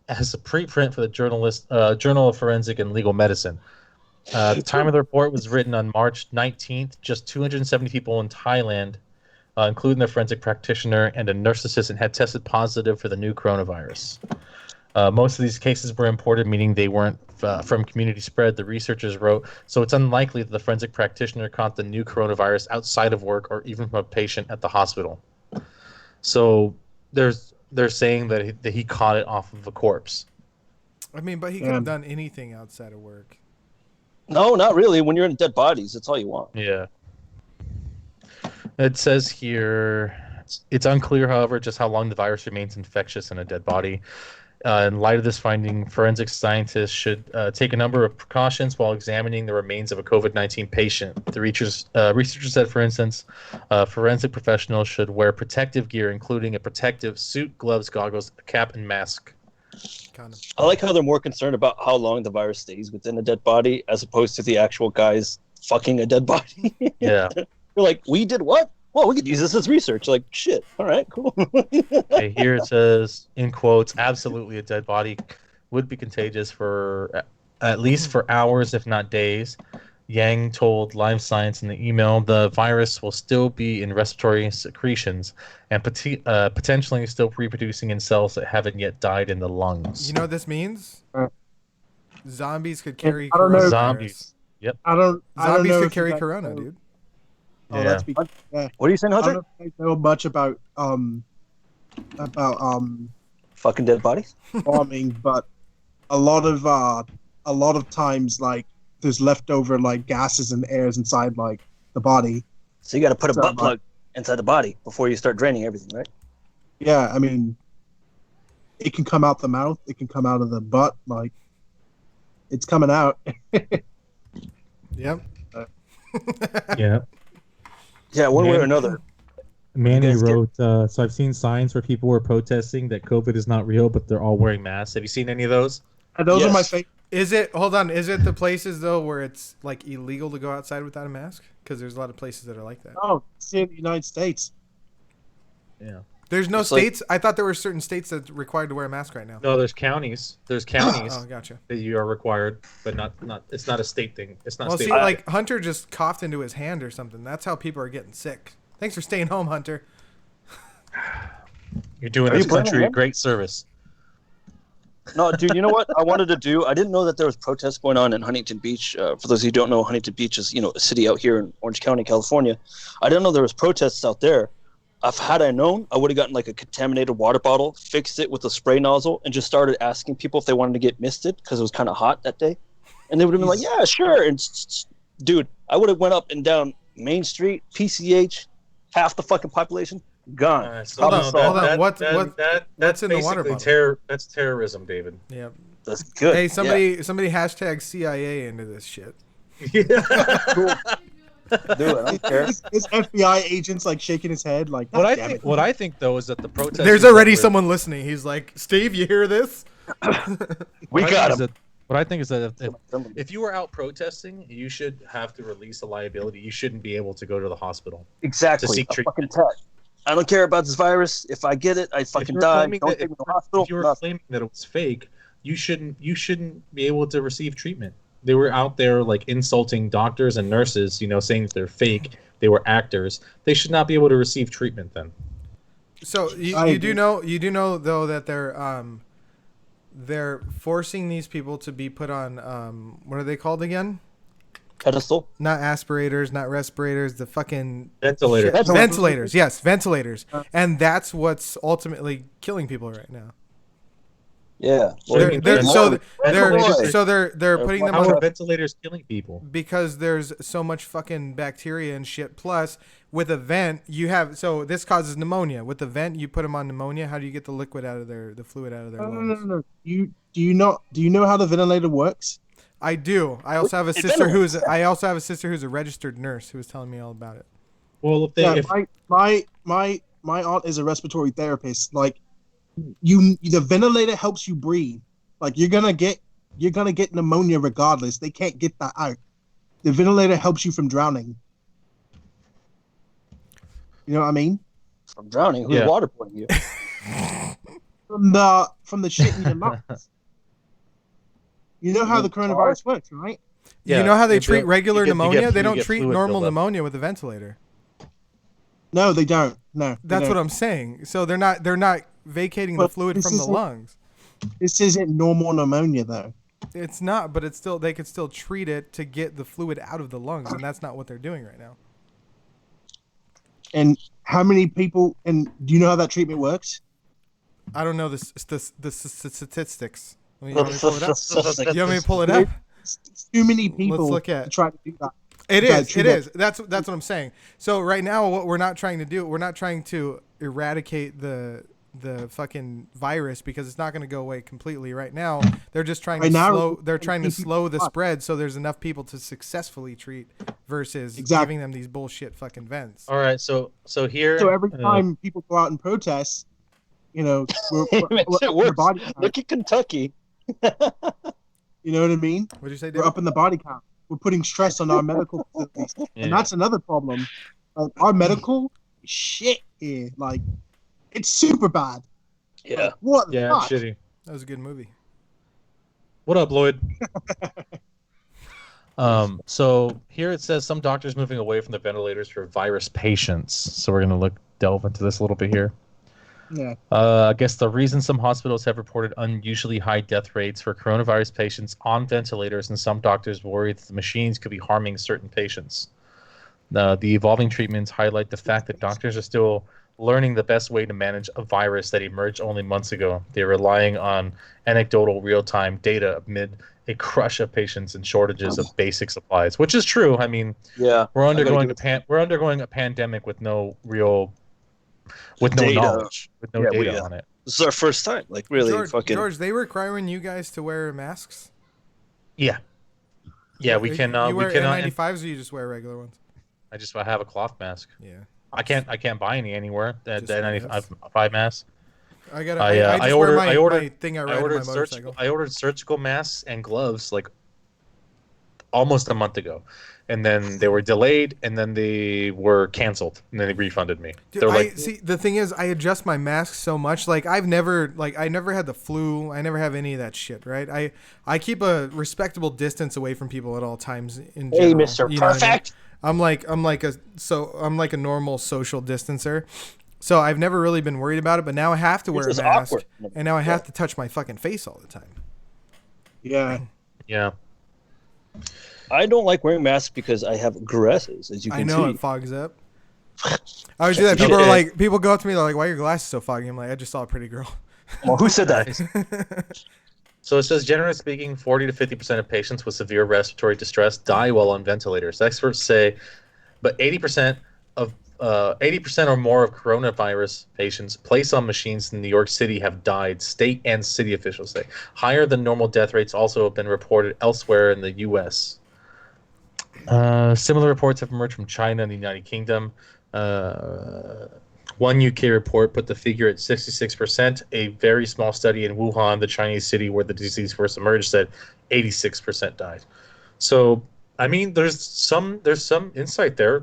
as a preprint for the Journal of Forensic and Legal Medicine. The time of the report was written on March 19th. Just 270 people in Thailand, including the forensic practitioner and a nurse assistant, had tested positive for the new coronavirus. Most of these cases were imported, meaning they weren't from community spread, the researchers wrote. So it's unlikely that the forensic practitioner caught the new coronavirus outside of work or even from a patient at the hospital. So there's they're saying that he caught it off of a corpse. I mean, but he could have done anything outside of work. No, not really. When you're in dead bodies, that's all you want. Yeah. It says here, it's unclear, however, just how long the virus remains infectious in a dead body. In light of this finding, forensic scientists should take a number of precautions while examining the remains of a COVID-19 patient. The researchers said, for instance, forensic professionals should wear protective gear, including a protective suit, gloves, goggles, a cap, and mask. I like how they're more concerned about how long the virus stays within a dead body as opposed to the actual guys fucking a dead body. Yeah. They're like, we did what? Well, we could use this as research. Like, shit. All right, cool. Okay, here it says, in quotes, absolutely a dead body would be contagious for at least for hours, if not days. Yang told Live Science in the email the virus will still be in respiratory secretions and potentially still reproducing in cells that haven't yet died in the lungs. You know what this means? Zombies could carry coronavirus. Zombies. Yep. Zombies could carry corona, dude. Oh, yeah. What are you saying, Hunter? I don't know much about fucking dead bodies farming, but a lot of times, like, there's leftover like gases and airs inside like the body. So you got to put a butt plug inside the body before you start draining everything, right? Yeah, I mean, it can come out the mouth, it can come out of the butt, like it's coming out. Yep. Yeah. Yeah, one way or another. Manny wrote, so I've seen signs where people were protesting that COVID is not real, but they're all wearing masks. Have you seen any of those? And those are my favorite. Is it the places though where it's like illegal to go outside without a mask? Because there's a lot of places that are like that. Oh, it's in the United States. Yeah. There's no states. I thought there were certain states that required to wear a mask right now. No, there's counties. There's counties. Oh, gotcha. That you are required, but not. It's not a state thing. It's not. Well, state see, like Hunter just coughed into his hand or something. That's how people are getting sick. Thanks for staying home, Hunter. You're doing this country a great service. No, dude, you know what I wanted to do? I didn't know that there was protests going on in Huntington Beach. For those of you who don't know, Huntington Beach is, a city out here in Orange County, California. I didn't know there was protests out there. Had I known, I would have gotten like a contaminated water bottle, fixed it with a spray nozzle, and just started asking people if they wanted to get misted because it was kind of hot that day. And they would have been like, yeah, sure. And dude, I would have went up and down Main Street, PCH, half the fucking population. Gone. Hold on. What's in the water bottle? That's terrorism, David. Yeah, that's good. Hey, somebody hashtag CIA into this shit. Yeah, cool. Do it. I don't care. His FBI agents like shaking his head. Like what I think though is that the protest. There's already someone listening. He's like, Steve, you hear this? We got him. What I think is that if you were out protesting, you should have to release a liability. You shouldn't be able to go to the hospital. Exactly. To seek treatment. I don't care about this virus. If I get it, I fucking die. Don't take me to the hospital. If you were claiming that it was fake, you shouldn't be able to receive treatment. They were out there like insulting doctors and nurses, saying that they're fake. They were actors. They should not be able to receive treatment then. So you do know though that they're forcing these people to be put on what are they called again? Pedestal? Not aspirators, not respirators, the fucking ventilators. Ventilators, yes, ventilators. And that's what's ultimately killing people right now. Yeah. They're putting them How on are ventilators killing people? Because there's so much fucking bacteria and shit. Plus, with a vent, this causes pneumonia. With the vent, you put them on pneumonia. How do you get the liquid out of the fluid out of their lungs? No. Do you know how the ventilator works? I do. I also have a sister who's a registered nurse who was telling me all about it. Well, my aunt is a respiratory therapist. Like, the ventilator helps you breathe. Like, you're gonna get pneumonia regardless. They can't get that out. The ventilator helps you from drowning. You know what I mean? From drowning? Who's waterboarding you? From the shit in your lungs. You know how the coronavirus works, right? Yeah, you know how they treat regular pneumonia? They don't treat normal pneumonia with a ventilator. No, they don't. No. That's what I'm saying. So they're not vacating the fluid from the lungs. This isn't normal pneumonia though. It's not, but they could still treat it to get the fluid out of the lungs, and that's not what they're doing right now. And how many people? And do you know how that treatment works? I don't know the statistics. You want me to pull it up? You want me to pull it up? Too many people. Let's look at. To try to do that. It is. That's what I'm saying. So right now, what we're not trying to do, we're not trying to eradicate the fucking virus because it's not going to go away completely. Right now, they're just trying to slow the spread so there's enough people to successfully treat versus giving them these bullshit fucking vents. All right, so here. So every time people go out and protest, we're body count. Look at Kentucky. You know what I mean? What'd you say, David? We're up in the body count. We're putting stress on our medical facilities, and that's another problem. Our medical shit here, it's super bad. Yeah. What the fuck? It's shitty. That was a good movie. What up, Lloyd? So here it says some doctors moving away from the ventilators for virus patients. So we're gonna delve into this a little bit here. Yeah. I guess the reason some hospitals have reported unusually high death rates for coronavirus patients on ventilators, and some doctors worry that the machines could be harming certain patients. The evolving treatments highlight the fact that doctors are still learning the best way to manage a virus that emerged only months ago. They're relying on anecdotal real-time data amid a crush of patients and shortages of basic supplies, which is true. I mean, we're undergoing a pandemic with no knowledge, with no data on it. This is our first time, George, they requiring you guys to wear masks? Yeah, we can. You wear we can N95s, or you just wear regular ones? I have a cloth mask. Yeah. I can't buy any anywhere. That N95 mask. I ordered surgical masks and gloves almost a month ago, and then they were delayed, and then they were canceled, and then they refunded me. Dude, see, the thing is, I adjust my mask so much. I never had the flu. I never have any of that shit, right? I keep a respectable distance away from people at all times. In general, hey, Mr. Perfect. I'm like a normal social distancer. So I've never really been worried about it, but now I have to wear a mask, and now I have to touch my fucking face all the time. Yeah. Yeah. I don't like wearing masks because I have glasses, as you can see. I know, it fogs up. I always do that. People go up to me, they're like, "Why are your glasses so foggy?" I'm like, "I just saw a pretty girl." Well, who said that? So it says, generally speaking, 40 to 50% of patients with severe respiratory distress die while on ventilators. Experts say, but 80% or more of coronavirus patients placed on machines in New York City have died, state and city officials say. Higher than normal death rates also have been reported elsewhere in the U.S. Similar reports have emerged from China and the United Kingdom. One UK report put the figure at 66%. A very small study in Wuhan, the Chinese city where the disease first emerged, said 86% died. So, I mean, there's some insight there.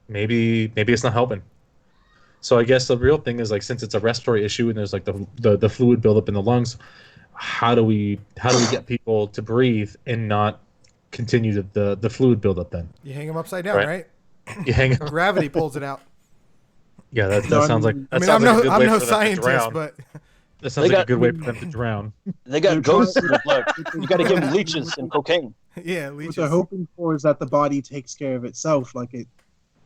Maybe it's not helping. So I guess the real thing is since it's a respiratory issue and there's the fluid buildup in the lungs, how do we get people to breathe and not continue the fluid buildup? Then you hang them upside down, right? You hang them. Gravity pulls it out. Yeah, that sounds like. I'm no scientist, but that sounds like a good way for them to drown. They got ghosts in the blood. You got to give them leeches and cocaine. Yeah, leeches. What they're hoping for is that the body takes care of itself, like it's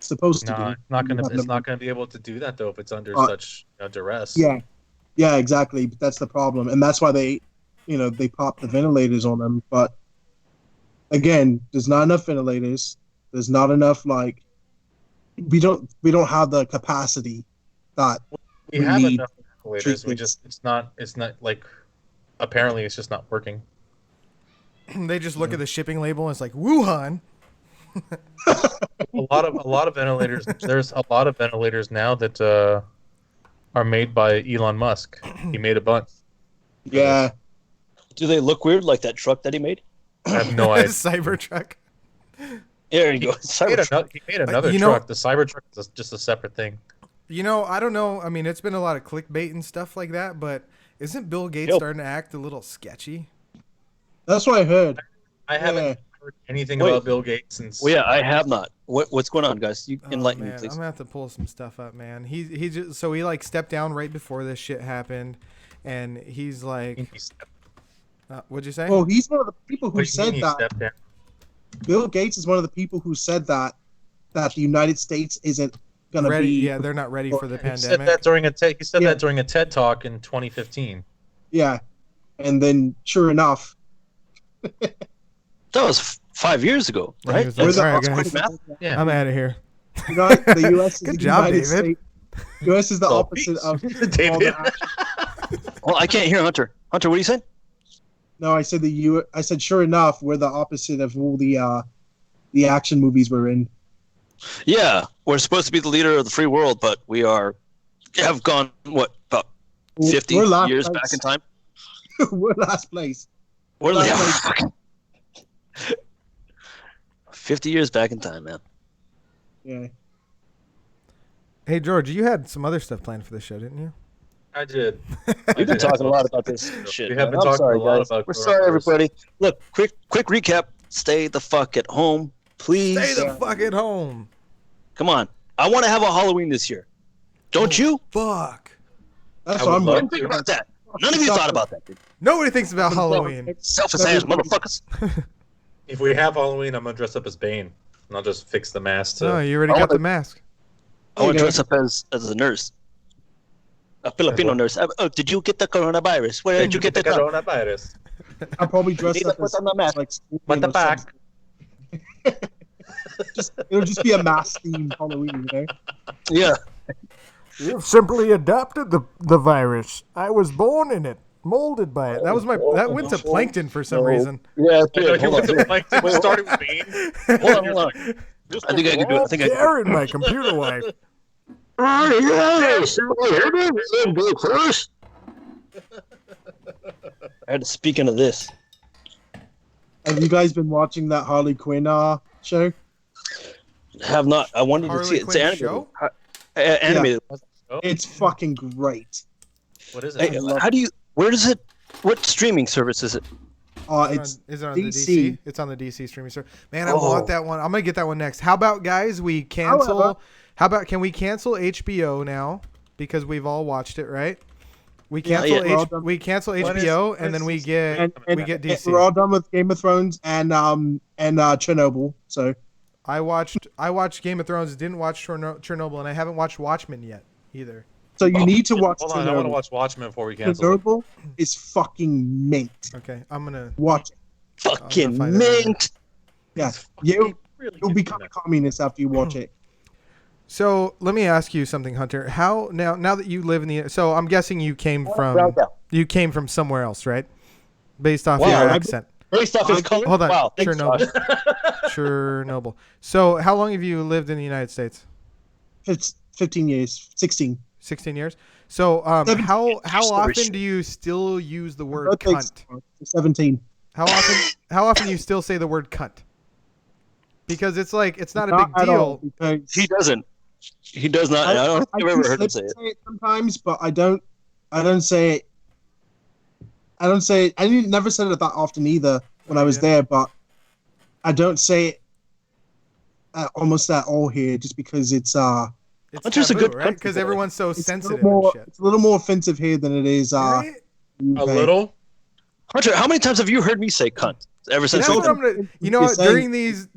supposed to do. It's not gonna be able to do that though if it's under such duress. Yeah, exactly. But that's the problem, and that's why they pop the ventilators on them. But again, there's not enough ventilators. There's not enough we don't have the capacity that we have need enough ventilators. It's not apparently it's just not working. They just look at the shipping label and it's like Wuhan. a lot of ventilators. There's a lot of ventilators now that are made by Elon Musk. He made a bunch. Yeah. Do they look weird like that truck that he made? I have no idea. Cybertruck. There you go. He made another truck. The Cybertruck is just a separate thing. I don't know. I mean, it's been a lot of clickbait and stuff like that, but isn't Bill Gates starting to act a little sketchy? That's what I heard. I haven't heard anything about Bill Gates since. Well, yeah, I have not. What's going on, guys? You enlighten me, please. I'm gonna have to pull some stuff up, man. He just stepped down right before this shit happened, and he's like, what'd you say? Well, he's one of the people who said that. Bill Gates is one of the people who said that the United States isn't gonna ready. be. Yeah, they're not ready for the He pandemic. said that during a TED talk in 2015. Yeah, and then sure enough, That was 5 years ago, And he right? was like, Where's all right, the- guys, Yeah. I'm out of here. you know, the U.S. is Good the job, United David. States. U.S. is the So, opposite of all David. the action. Well, I can't hear Hunter. Hunter, what are you saying? No, I said I said sure enough, we're the opposite of all the action movies we're in. Yeah, we're supposed to be the leader of the free world, but we have gone about 50 We're last years place. back in time. We're last place. What are Last they? 50 years back in time, man. Yeah. Hey, George, you had some other stuff planned for this show, didn't you? I did. We've been talking a lot about this shit. We man. have been I'm talking sorry, a lot guys. about We're sorry, coronavirus. everybody. Look, quick recap. Stay the fuck at home, please. Stay the fuck at home. Come on. I want to have a Halloween this year. Don't you? Fuck. That's I what would I'm love going Think about that. None of you thought about that, dude. Nobody thinks about Halloween. Selfish ass motherfuckers. If we have Halloween, I'm gonna dress up as Bane, and I'll just fix the mask. Oh, you already I got wanna- the mask. I want to you go. dress up as a nurse. A Filipino nurse. Oh, did you get the coronavirus? Where did you get the coronavirus? I'll probably dress up as on the map. like What the fuck? It'll just be a mask themed Halloween, you know? Yeah. You've simply adopted the virus. I was born in it, molded by it. That went to Plankton for some reason. Yeah, I know, you went to Plankton, started with Bane. Hold on. I think I can do it. I think I can do it. Karen, my computer wife. I had to speak into this. Have you guys been watching that Harley Quinn show? Have not. I wanted to see Harley it. It's Quinn animated. show? Animated. It's fucking great. What is it? Hey, how do you? Where does it? What streaming service is it? It's Is it on DC. the DC? It's on the DC streaming service. Man, I Oh. want that one. I'm gonna get that one next. How about guys? We cancel. However- How about can we cancel HBO now because we've all watched it, right? We cancel we're all done. we cancel What HBO is- and then we what get we get DC. We're all done with Game of Thrones and Chernobyl. So I watched Game of Thrones, didn't watch Chernobyl, and I haven't watched Watchmen yet either. you need to watch Hold on, I want to Chernobyl. watch Watchmen before we cancel. it. Chernobyl is fucking mint. Okay, I'm gonna. Watch it. Fucking find it right mint. Yeah, Really you'll good become a communist after you watch it. So let me ask you something, Hunter. How now that you live in the so I'm guessing you came from somewhere else, right? Based off Wow, your I- accent. Based off his color. Hold on, Wow. Thanks, Chernobyl. Josh. Chernobyl. So how long have you lived in the United States? It's 15 years, 16. 16 years. So how 17. often do you still use the word Birthday's cunt? 17. How often do you still say the word cunt? Because it's like it's not a Not big at all, deal. because He doesn't. He does not. I don't think I've do ever heard him slip say it. to it sometimes, but I don't say it. I don't say it. Never said it that often either when I was there, but I don't say it almost at all here, just because it's It's Hunter's a taboo, good right? cunt Because today. everyone's so it's a sensitive little more and shit. it's a little more offensive here than it is Right? A little. Hunter, how many times have you heard me say cunt ever since? That's It's what I'm gonna. You know You're what? saying-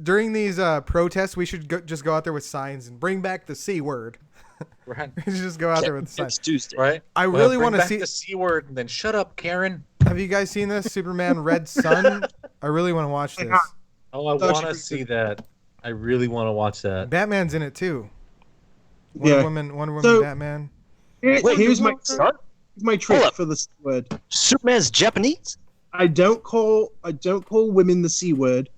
During these protests, we should just go out there with signs and bring back the C word. Right. We should just go out there with the signs. It's Tuesday. Right. I really Bring want to back see. the C word and then shut up, Karen. Have you guys seen this Superman Red Sun? I really want to watch this. Oh, I That want to should be see that. I really want to watch that. Batman's in it too. Yeah. Wonder Woman, So- Batman. Here's my Start? trick Hold up. for the C word. Superman's Japanese? I don't call women the C word.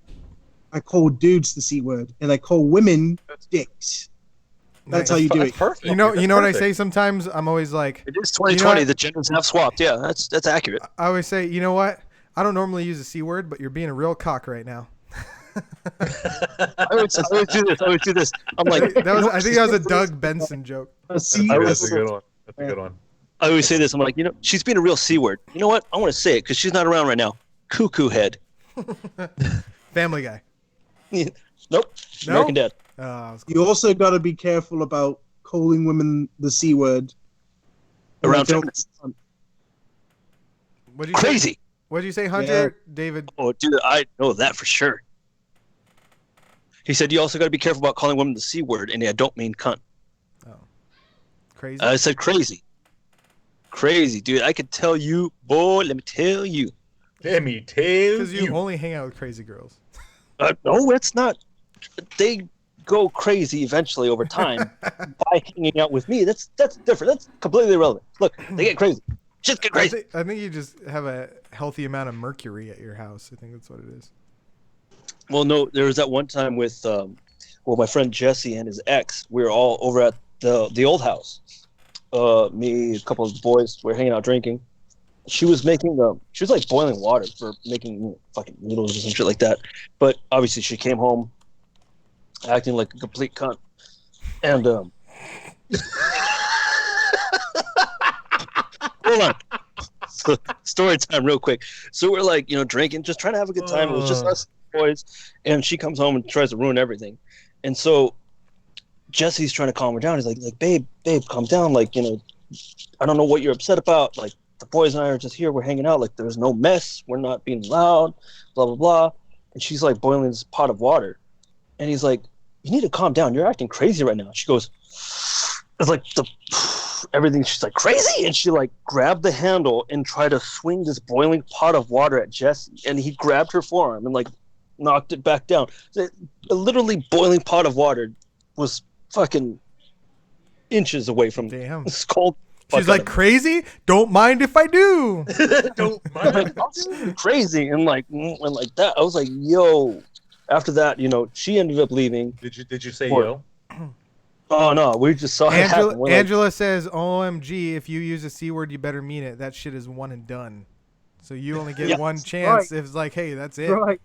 I call dudes the C word, and I call women dicks. That's how you do That's it. perfect. You know That's what I perfect. say sometimes? I'm always like, It is 2020. what? The genders have swapped. Yeah, that's accurate. I always say, you know what? I don't normally use the C word, but you're being a real cock right now. I always do this. I'm like, I think that was a Doug Benson joke. A C That's word. a good one. That's a good one. I always say this. I'm like, she's being a real C word. You know what? I want to say it because she's not around right now. Cuckoo head. Family Guy. Nope. No? American Dad. I was You also got to be careful about calling women the C word. Around Don't- feminists. What'd you say? Crazy. What'd you say, Hunter? David? Oh, dude, I know that for sure. He said you also got to be careful about calling women the C word, and I don't mean cunt. Crazy? I said crazy. Crazy, dude. I could tell you, boy, let me tell you. Let me tell Because you only hang out with crazy girls. No, it's not. They go crazy eventually over time by hanging out with me. That's different. That's completely irrelevant. Look, they get crazy. Just get crazy. I think you just have a healthy amount of mercury at your house. I think that's what it is. Well, no, there was that one time with my friend Jesse and his ex. We were all over at the old house. Me, a couple of the boys were hanging out drinking. She was like boiling water for making fucking noodles or some shit like that. But obviously she came home acting like a complete cunt. And hold on. So, story time real quick. So we're like, drinking, just trying to have a good time. It was just us boys, and she comes home and tries to ruin everything. And so Jesse's trying to calm her down. He's like, babe, calm down. Like, I don't know what you're upset about. Like, the boys and I are just here. We're hanging out. Like, there's no mess. We're not being loud, blah, blah, blah. And she's like boiling this pot of water. And he's like, you need to calm down. You're acting crazy right now. She goes, it's like everything. She's like, crazy. And she like grabbed the handle and tried to swing this boiling pot of water at Jesse. And he grabbed her forearm and like knocked it back down. A literally boiling pot of water was fucking inches away from this cold. She's like, crazy? Don't mind if I do. Don't mind. Crazy and like that. I was like, yo. After that, she ended up leaving. Did you say yo? Oh no, we just saw it happen. Angela says, "OMG, if you use a C word, you better mean it. That shit is one and done. So you only get one chance. If it's like, hey, that's it." Right.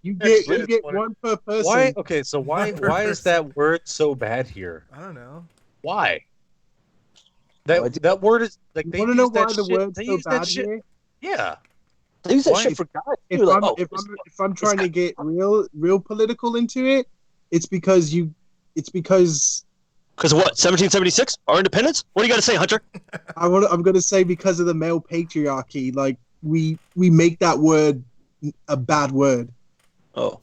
You get one per person. Why? Okay, so why is that word so bad here? I don't know. Why? That word is like. You want to know why the word's so bad here? Yeah. They use that shit for guys. If I'm trying to get real political into it, it's because what? 1776? Our independence? What do you got to say, Hunter? I'm going to say because of the male patriarchy, like we make that word a bad word. Oh.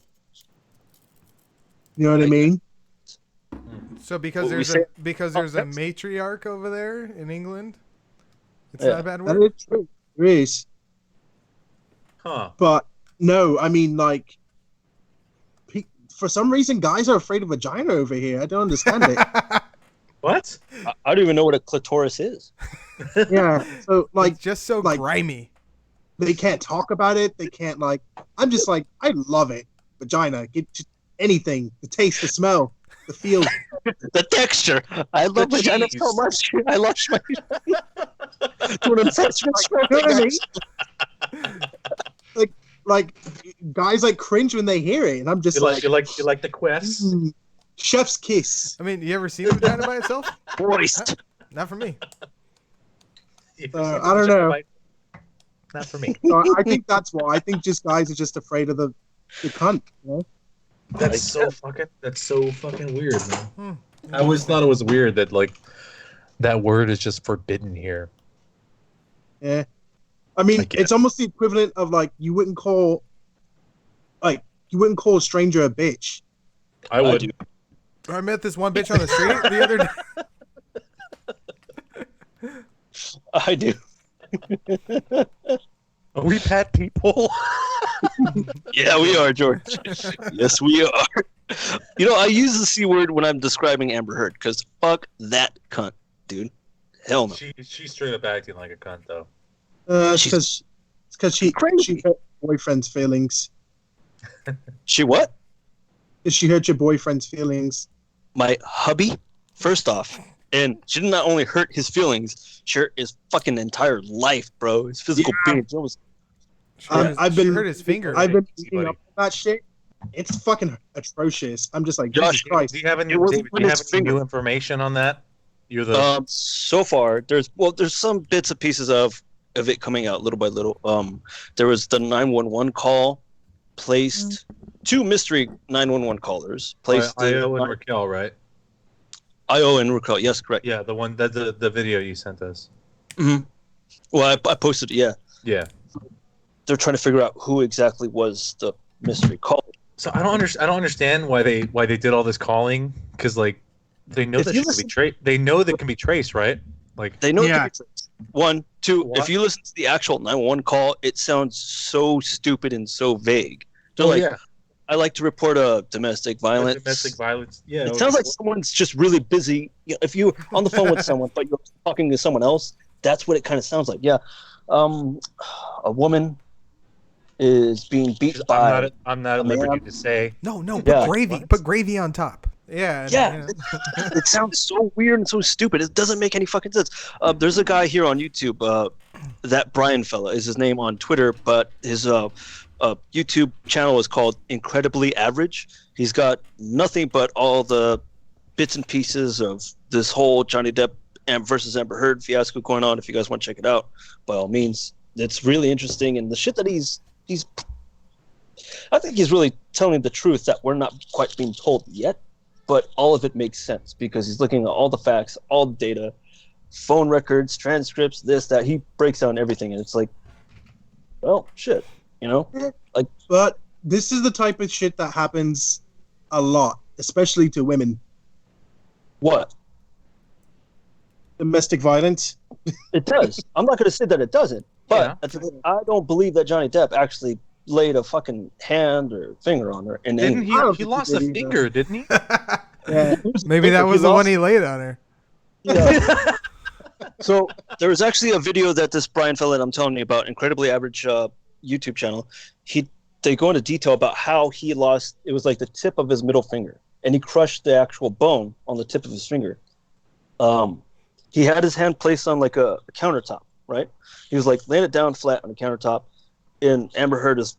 You know what I mean? So because there's a matriarch over there in England, it's not a bad word. That is true. It is. Huh. But no, I mean, like, for some reason, guys are afraid of vagina over here. I don't understand it. What? I don't even know what a clitoris is. Yeah, so like, it's just so grimy. They can't talk about it. They can't like. I'm just like, I love it. Vagina, get just anything. The taste, the smell, the feel, the texture. I love vagina so much. I lost my. Like guys like cringe when they hear it, and I'm just you like the quest. Chef's kiss. I mean, you ever seen a vagina by itself? Moist. Not for me. I don't know. Not for me. So I think that's why. I think just guys are just afraid of the cunt. You know? That's so fucking weird, man. I always thought it was weird that like that word is just forbidden here. Yeah. I mean, it's almost the equivalent of like you wouldn't call a stranger a bitch. I would. I met this one bitch on the street the other day. I do. Are we bad people? Yeah, we are, George. Yes, we are. I use the C word when I'm describing Amber Heard because fuck that cunt, dude. Hell no. She's straight up acting like a cunt, though. Because she hurt boyfriend's feelings. She what? She hurt your boyfriend's feelings. My hubby, first off, and she did not only hurt his feelings, she hurt his fucking entire life, bro. His physical being. I've been hurt his finger. I've been reading up on that shit. It's fucking atrocious. I'm just like, Jesus Christ. Do you have any new information on that? So far, there's some bits and pieces of it coming out little by little. There was the 911 call placed, two mystery 911 callers placed. Io and Raquel, right? Io and Raquel, yes, correct. Yeah, the one that the video you sent us. Mm-hmm. Well, I posted it. Yeah. Yeah. They're trying to figure out who exactly was the mystery caller. So I don't understand why they did all this calling, because like They know that can be traced. They know that can be traced, right? Like they know it can be traced. 1, 2. What? If you listen to the actual 911 call, it sounds so stupid and so vague. They're I like to report a domestic violence. Domestic violence. Yeah. It sounds like someone's just really busy. If you're on the phone with someone, but you're talking to someone else, that's what it kind of sounds like. Yeah. A woman is being beat by. I'm not at liberty to say. No. Put gravy on top. Yeah. It sounds so weird and so stupid. It doesn't make any fucking sense. There's a guy here on YouTube. That Brian fella is his name on Twitter, but his YouTube channel is called Incredibly Average. He's got nothing but all the bits and pieces of this whole Johnny Depp versus Amber Heard fiasco going on. If you guys want to check it out, by all means, it's really interesting. And the shit that he's I think he's really telling the truth that we're not quite being told yet, but all of it makes sense because he's looking at all the facts, all the data, phone records, transcripts, this, that. He breaks down everything, and it's like, well, shit. Like, but this is the type of shit that happens a lot, especially to women. What? Domestic violence. It does. I'm not going to say that it doesn't, but I don't believe that Johnny Depp actually laid a fucking hand or finger on her. And didn't he lost a finger, didn't he? Yeah. Maybe that was the one he laid on her. Yeah. So there was actually a video that this Brian fella that I'm telling you about, Incredibly Average YouTube channel. They go into detail about how he lost. It was like the tip of his middle finger, and he crushed the actual bone on the tip of his finger. He had his hand placed on like a countertop, right? He was like laying it down flat on the countertop. And Amber Heard is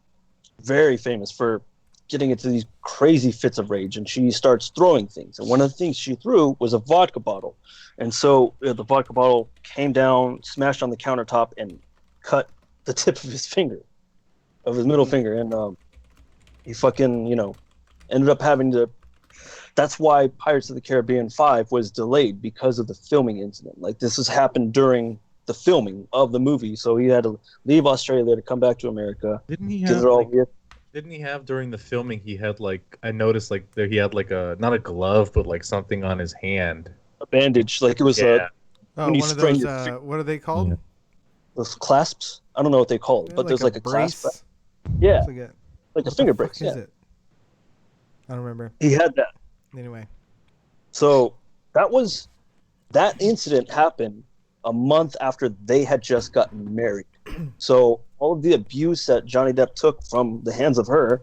very famous for getting into these crazy fits of rage, and she starts throwing things. And one of the things she threw was a vodka bottle. And so the vodka bottle came down, smashed on the countertop, and cut the tip of his finger, of his middle finger. And he fucking, ended up having to. That's why Pirates of the Caribbean 5 was delayed, because of the filming incident. Like, this has happened during the filming of the movie, so he had to leave Australia to come back to America. Didn't he have during the filming? He had I noticed there he had not a glove, but something on his hand, a bandage, like it was one of those. What are they called? Yeah. Those clasps. I don't know what they call it, but there's a clasp. Yeah, like a finger brace. Is it? I don't remember. He had that. Anyway, so that incident happened a month after they had just gotten married. So all of the abuse that Johnny Depp took from the hands of her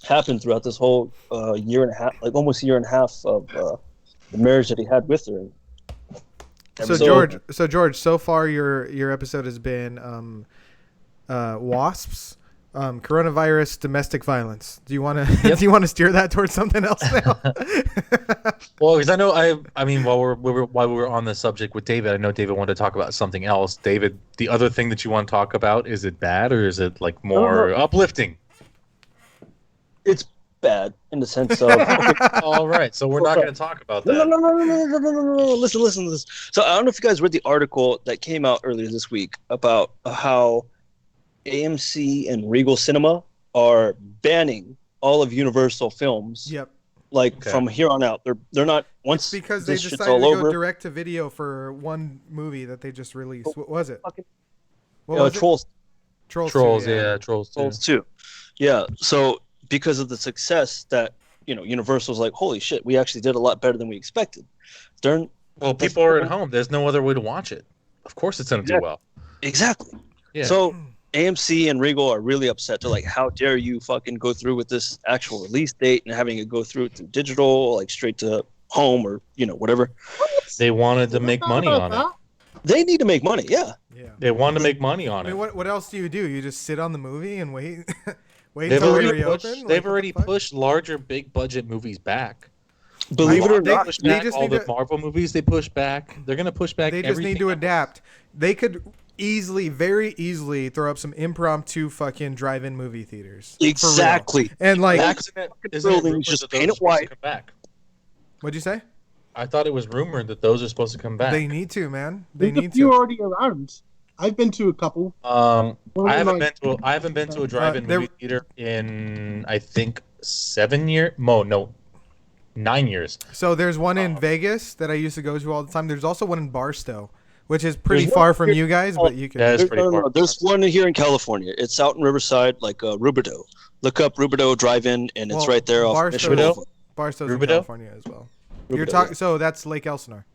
happened throughout this whole year and a half, almost a year and a half of the marriage that he had with her. So George, so far your episode has been wasps, coronavirus, domestic violence. Do you want to steer that towards something else now? Well, because I know while we were on the subject with David, I know David wanted to talk about something else. David, the other thing that you want to talk about, is it bad or is it more uplifting? It's bad in the sense of. All right, so we're not going to talk about that. No. Listen. So I don't know if you guys read the article that came out earlier this week about how AMC and Regal Cinema are banning all of Universal films. Yep. From here on out, they're not. Once it's because they decided to go direct to video for one movie that they just released. What was it? Trolls. Trolls 2. Yeah. So because of the success that Universal's like, holy shit, we actually did a lot better than we expected. People are at home. There's no other way to watch it. Of course, it's going to do well. Exactly. Yeah. So AMC and Regal are really upset. They're like, how dare you fucking go through with this actual release date and having it go through digital, straight to home or, whatever. They wanted to make money on it. They need to make money, yeah. They wanted to make money on it. What else do? You just sit on the movie and wait until they reopen? They've already pushed larger, big budget movies back. Believe it or not, they just need the Marvel movies they push back. They're going to push back everything. They just need to adapt. They could very easily throw up some impromptu fucking drive-in movie theaters. Exactly. And building, just paint it white. What'd you say? I thought it was rumored that those are supposed to come back. They need to, man. There's a few already around. I've been to a couple. I haven't been to a drive-in movie theater in I think 7 years. No, 9 years. So there's one in Vegas that I used to go to all the time. There's also one in Barstow, which is pretty far from you guys, but you can. Yeah, it's pretty far. There's one here in California. It's out in Riverside, like Rubidoux. Look up Rubidoux Drive-In, and it's right there. Barstow's in California as well. You're talking. So that's Lake Elsinore.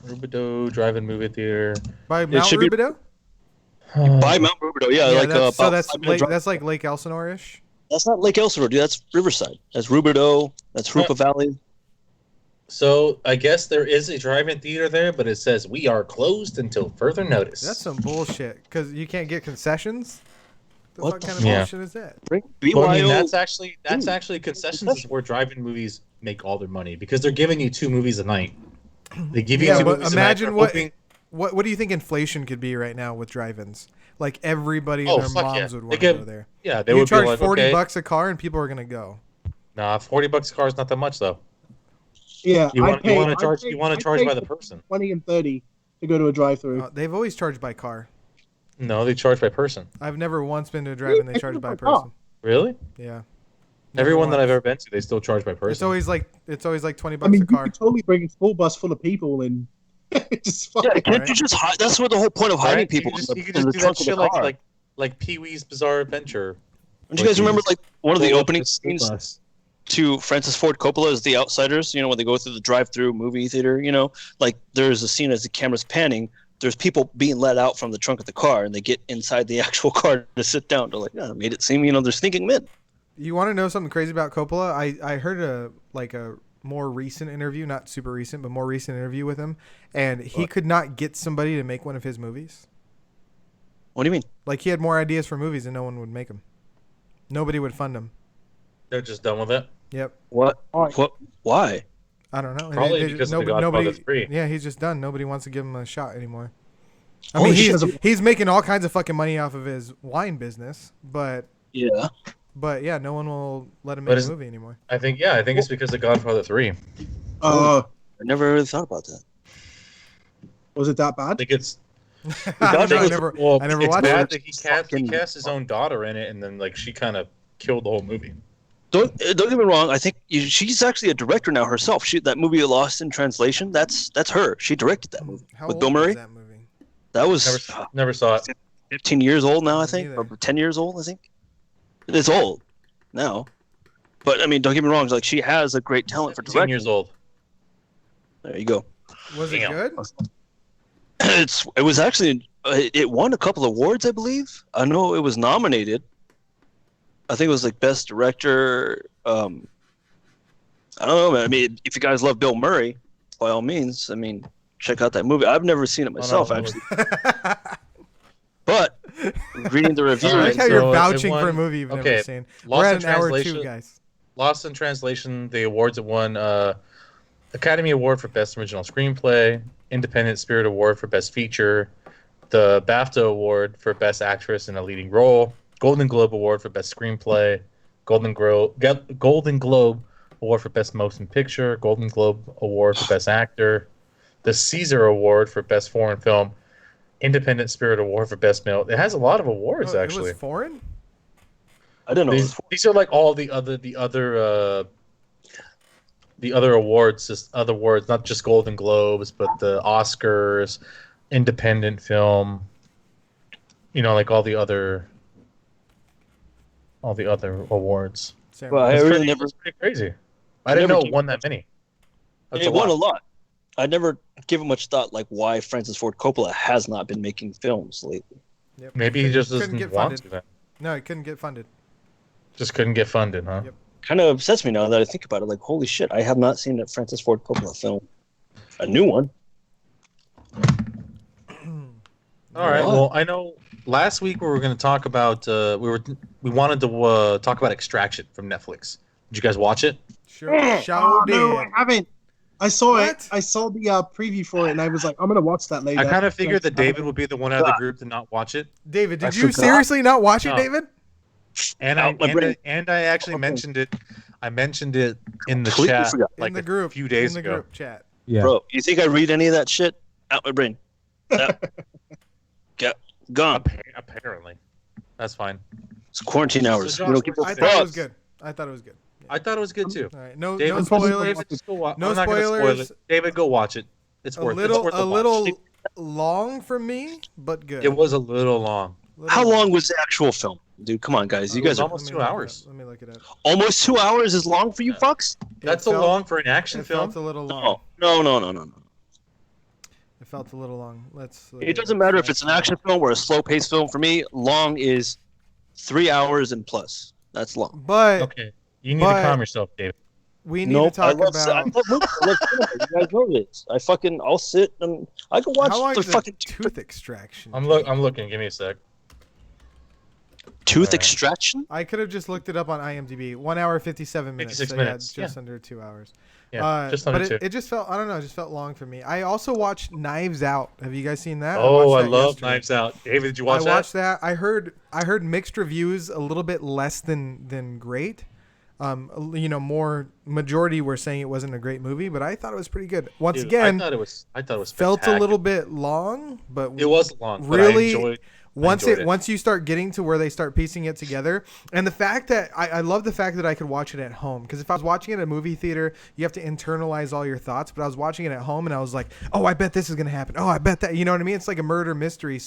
Rubidoux Drive-In movie theater. By Mount Rubidoux? By Mount Rubidoux, yeah. So that's like Lake Elsinore-ish? That's not Lake Elsinore, dude. That's Riverside. That's Rubidoux. That's Rupa Valley. So I guess there is a drive-in theater there, but it says we are closed until further notice. That's some bullshit. Because you can't get concessions? What kind of bullshit is that? Well, I mean, that's actually concessions is where drive-in movies make all their money because they're giving you 2 movies a night. They give you 2 movies imagine a night. What do you think inflation could be right now with drive-ins? Like everybody and their moms would want to go there. Yeah, they would would charge be like, $40 a car and people are gonna go. Nah, $40 a car is not that much though. Yeah, you want to charge by the person. 20 and 30 to go to a drive-through. They've always charged by car. No, they charge by person. I've never once been to a drive-in they charge by person. Really? Yeah. Everyone that I've ever been to, they still charge by person. It's always like $20 a car. I mean, you could totally bring a school bus full of people and just can't you just hide? That's what the whole point of hiding people. You can just do that shit like Pee-wee's Bizarre Adventure. Don't you guys remember like one of the opening scenes to Francis Ford Coppola's The Outsiders? You know, when they go through the drive-through movie theater, you know, like there's a scene as the camera's panning. There's people being let out from the trunk of the car, and they get inside the actual car to sit down. They're like, yeah, made it seem, they're sneaking men. You want to know something crazy about Coppola? I heard a more recent interview, not super recent, but more recent interview with him, and he could not get somebody to make one of his movies. What do you mean? Like he had more ideas for movies and no one would make them. Nobody would fund him. They're just done with it? Yep. What? Why? I don't know. Probably because of The Godfather 3. Yeah, he's just done. Nobody wants to give him a shot anymore. I mean, he's making all kinds of fucking money off of his wine business, but yeah, no one will let him make a movie anymore. I think it's because of Godfather 3. I never really thought about that. Was it that bad? I think it's. I never watched it. That he cast his own daughter in it, and then like she kind of killed the whole movie. Don't get me wrong. I think she's actually a director now herself. That movie Lost in Translation, that's her. She directed that movie with Bill Murray. That movie? That was never saw it. 15 years old now, I think, or 10 years old, I think. It's old now, but I mean, don't get me wrong. Like she has a great talent for directing. 10 years old. There you go. Was it good? It was actually it won a couple of awards, I believe. I know it was nominated. I think it was like best director. I don't know, man. I mean, if you guys love Bill Murray, by all means, I mean, check out that movie. I've never seen it myself, actually. But reading the reviews, I like how you're vouching for a movie you've never seen. We're at an hour 2, guys. Lost in Translation. The awards it won: Academy Award for Best Original Screenplay, Independent Spirit Award for Best Feature, the BAFTA Award for Best Actress in a Leading Role, Golden Globe Award for Best Screenplay, Golden Globe Award for Best Motion Picture, Golden Globe Award for Best Actor, the Caesar Award for Best Foreign Film, Independent Spirit Award for Best Male. It has a lot of awards, actually. It was foreign? I don't know. These are like all the other awards, just other awards, not just Golden Globes, but the Oscars, independent film. Like all the other awards. Well, it's pretty crazy. I didn't know it won that many. It won a lot. I never given much thought like why Francis Ford Coppola has not been making films lately. Yep. Maybe he just doesn't want to. No, he couldn't get funded. Just couldn't get funded, huh? Yep. Kind of upsets me now that I think about it. Like, holy shit, I have not seen a Francis Ford Coppola film. A new one. All right. Well, I know last week we were going to talk about we wanted to talk about Extraction from Netflix. Did you guys watch it? Sure. No, I haven't. I saw it. I saw the preview for it, and I was like, I'm gonna watch that later. I kind of figured that David would be the one out of the group to not watch it. David, did you seriously not watch it, David? And I actually mentioned it. I mentioned it in the chat, like in the group, a few days in the ago. Group chat. Yeah. Bro, you think I read any of that shit? Out my brain. Gone. Apparently, that's fine. It's quarantine hours. I thought it was good. I thought it was good too. All right. No David, spoilers. No spoilers. David, go watch it. It's worth it. A little long for me, but good. It was a little long. How long was the actual film? Dude, come on, guys. You guys are almost 2 hours. Let me look it up. Almost 2 hours is long for you fucks? That's long for an action film. It felt a little long. No. It felt a little long. It doesn't matter if it's an action film or a slow-paced film. For me, long is 3 hours and plus. That's long. But okay, you need to calm yourself, David. We need to talk about. I love movies. You guys know this. I'll sit and I can watch the fucking Tooth Extraction. I'm looking. Give me a sec. Tooth Extraction? I could have just looked it up on IMDb. 1 hour 57 minutes. 56 minutes. Just under 2 hours. Yeah, just under 2. It just felt. I don't know. It just felt long for me. I also watched Knives Out. Have you guys seen that? Oh, I love yesterday. Knives Out. David, did you watch that? I watched that. I heard mixed reviews. A little bit less than great. More majority were saying it wasn't a great movie, but I thought it was pretty good. Once again, I thought it was felt a little bit long, but it was long. Really, once you start getting to where they start piecing it together, and the fact that I love the fact that I could watch it at home, because if I was watching it at a movie theater, you have to internalize all your thoughts. But I was watching it at home, and I was like, oh, I bet this is gonna happen. Oh, I bet that. You know what I mean? It's like a murder mystery. So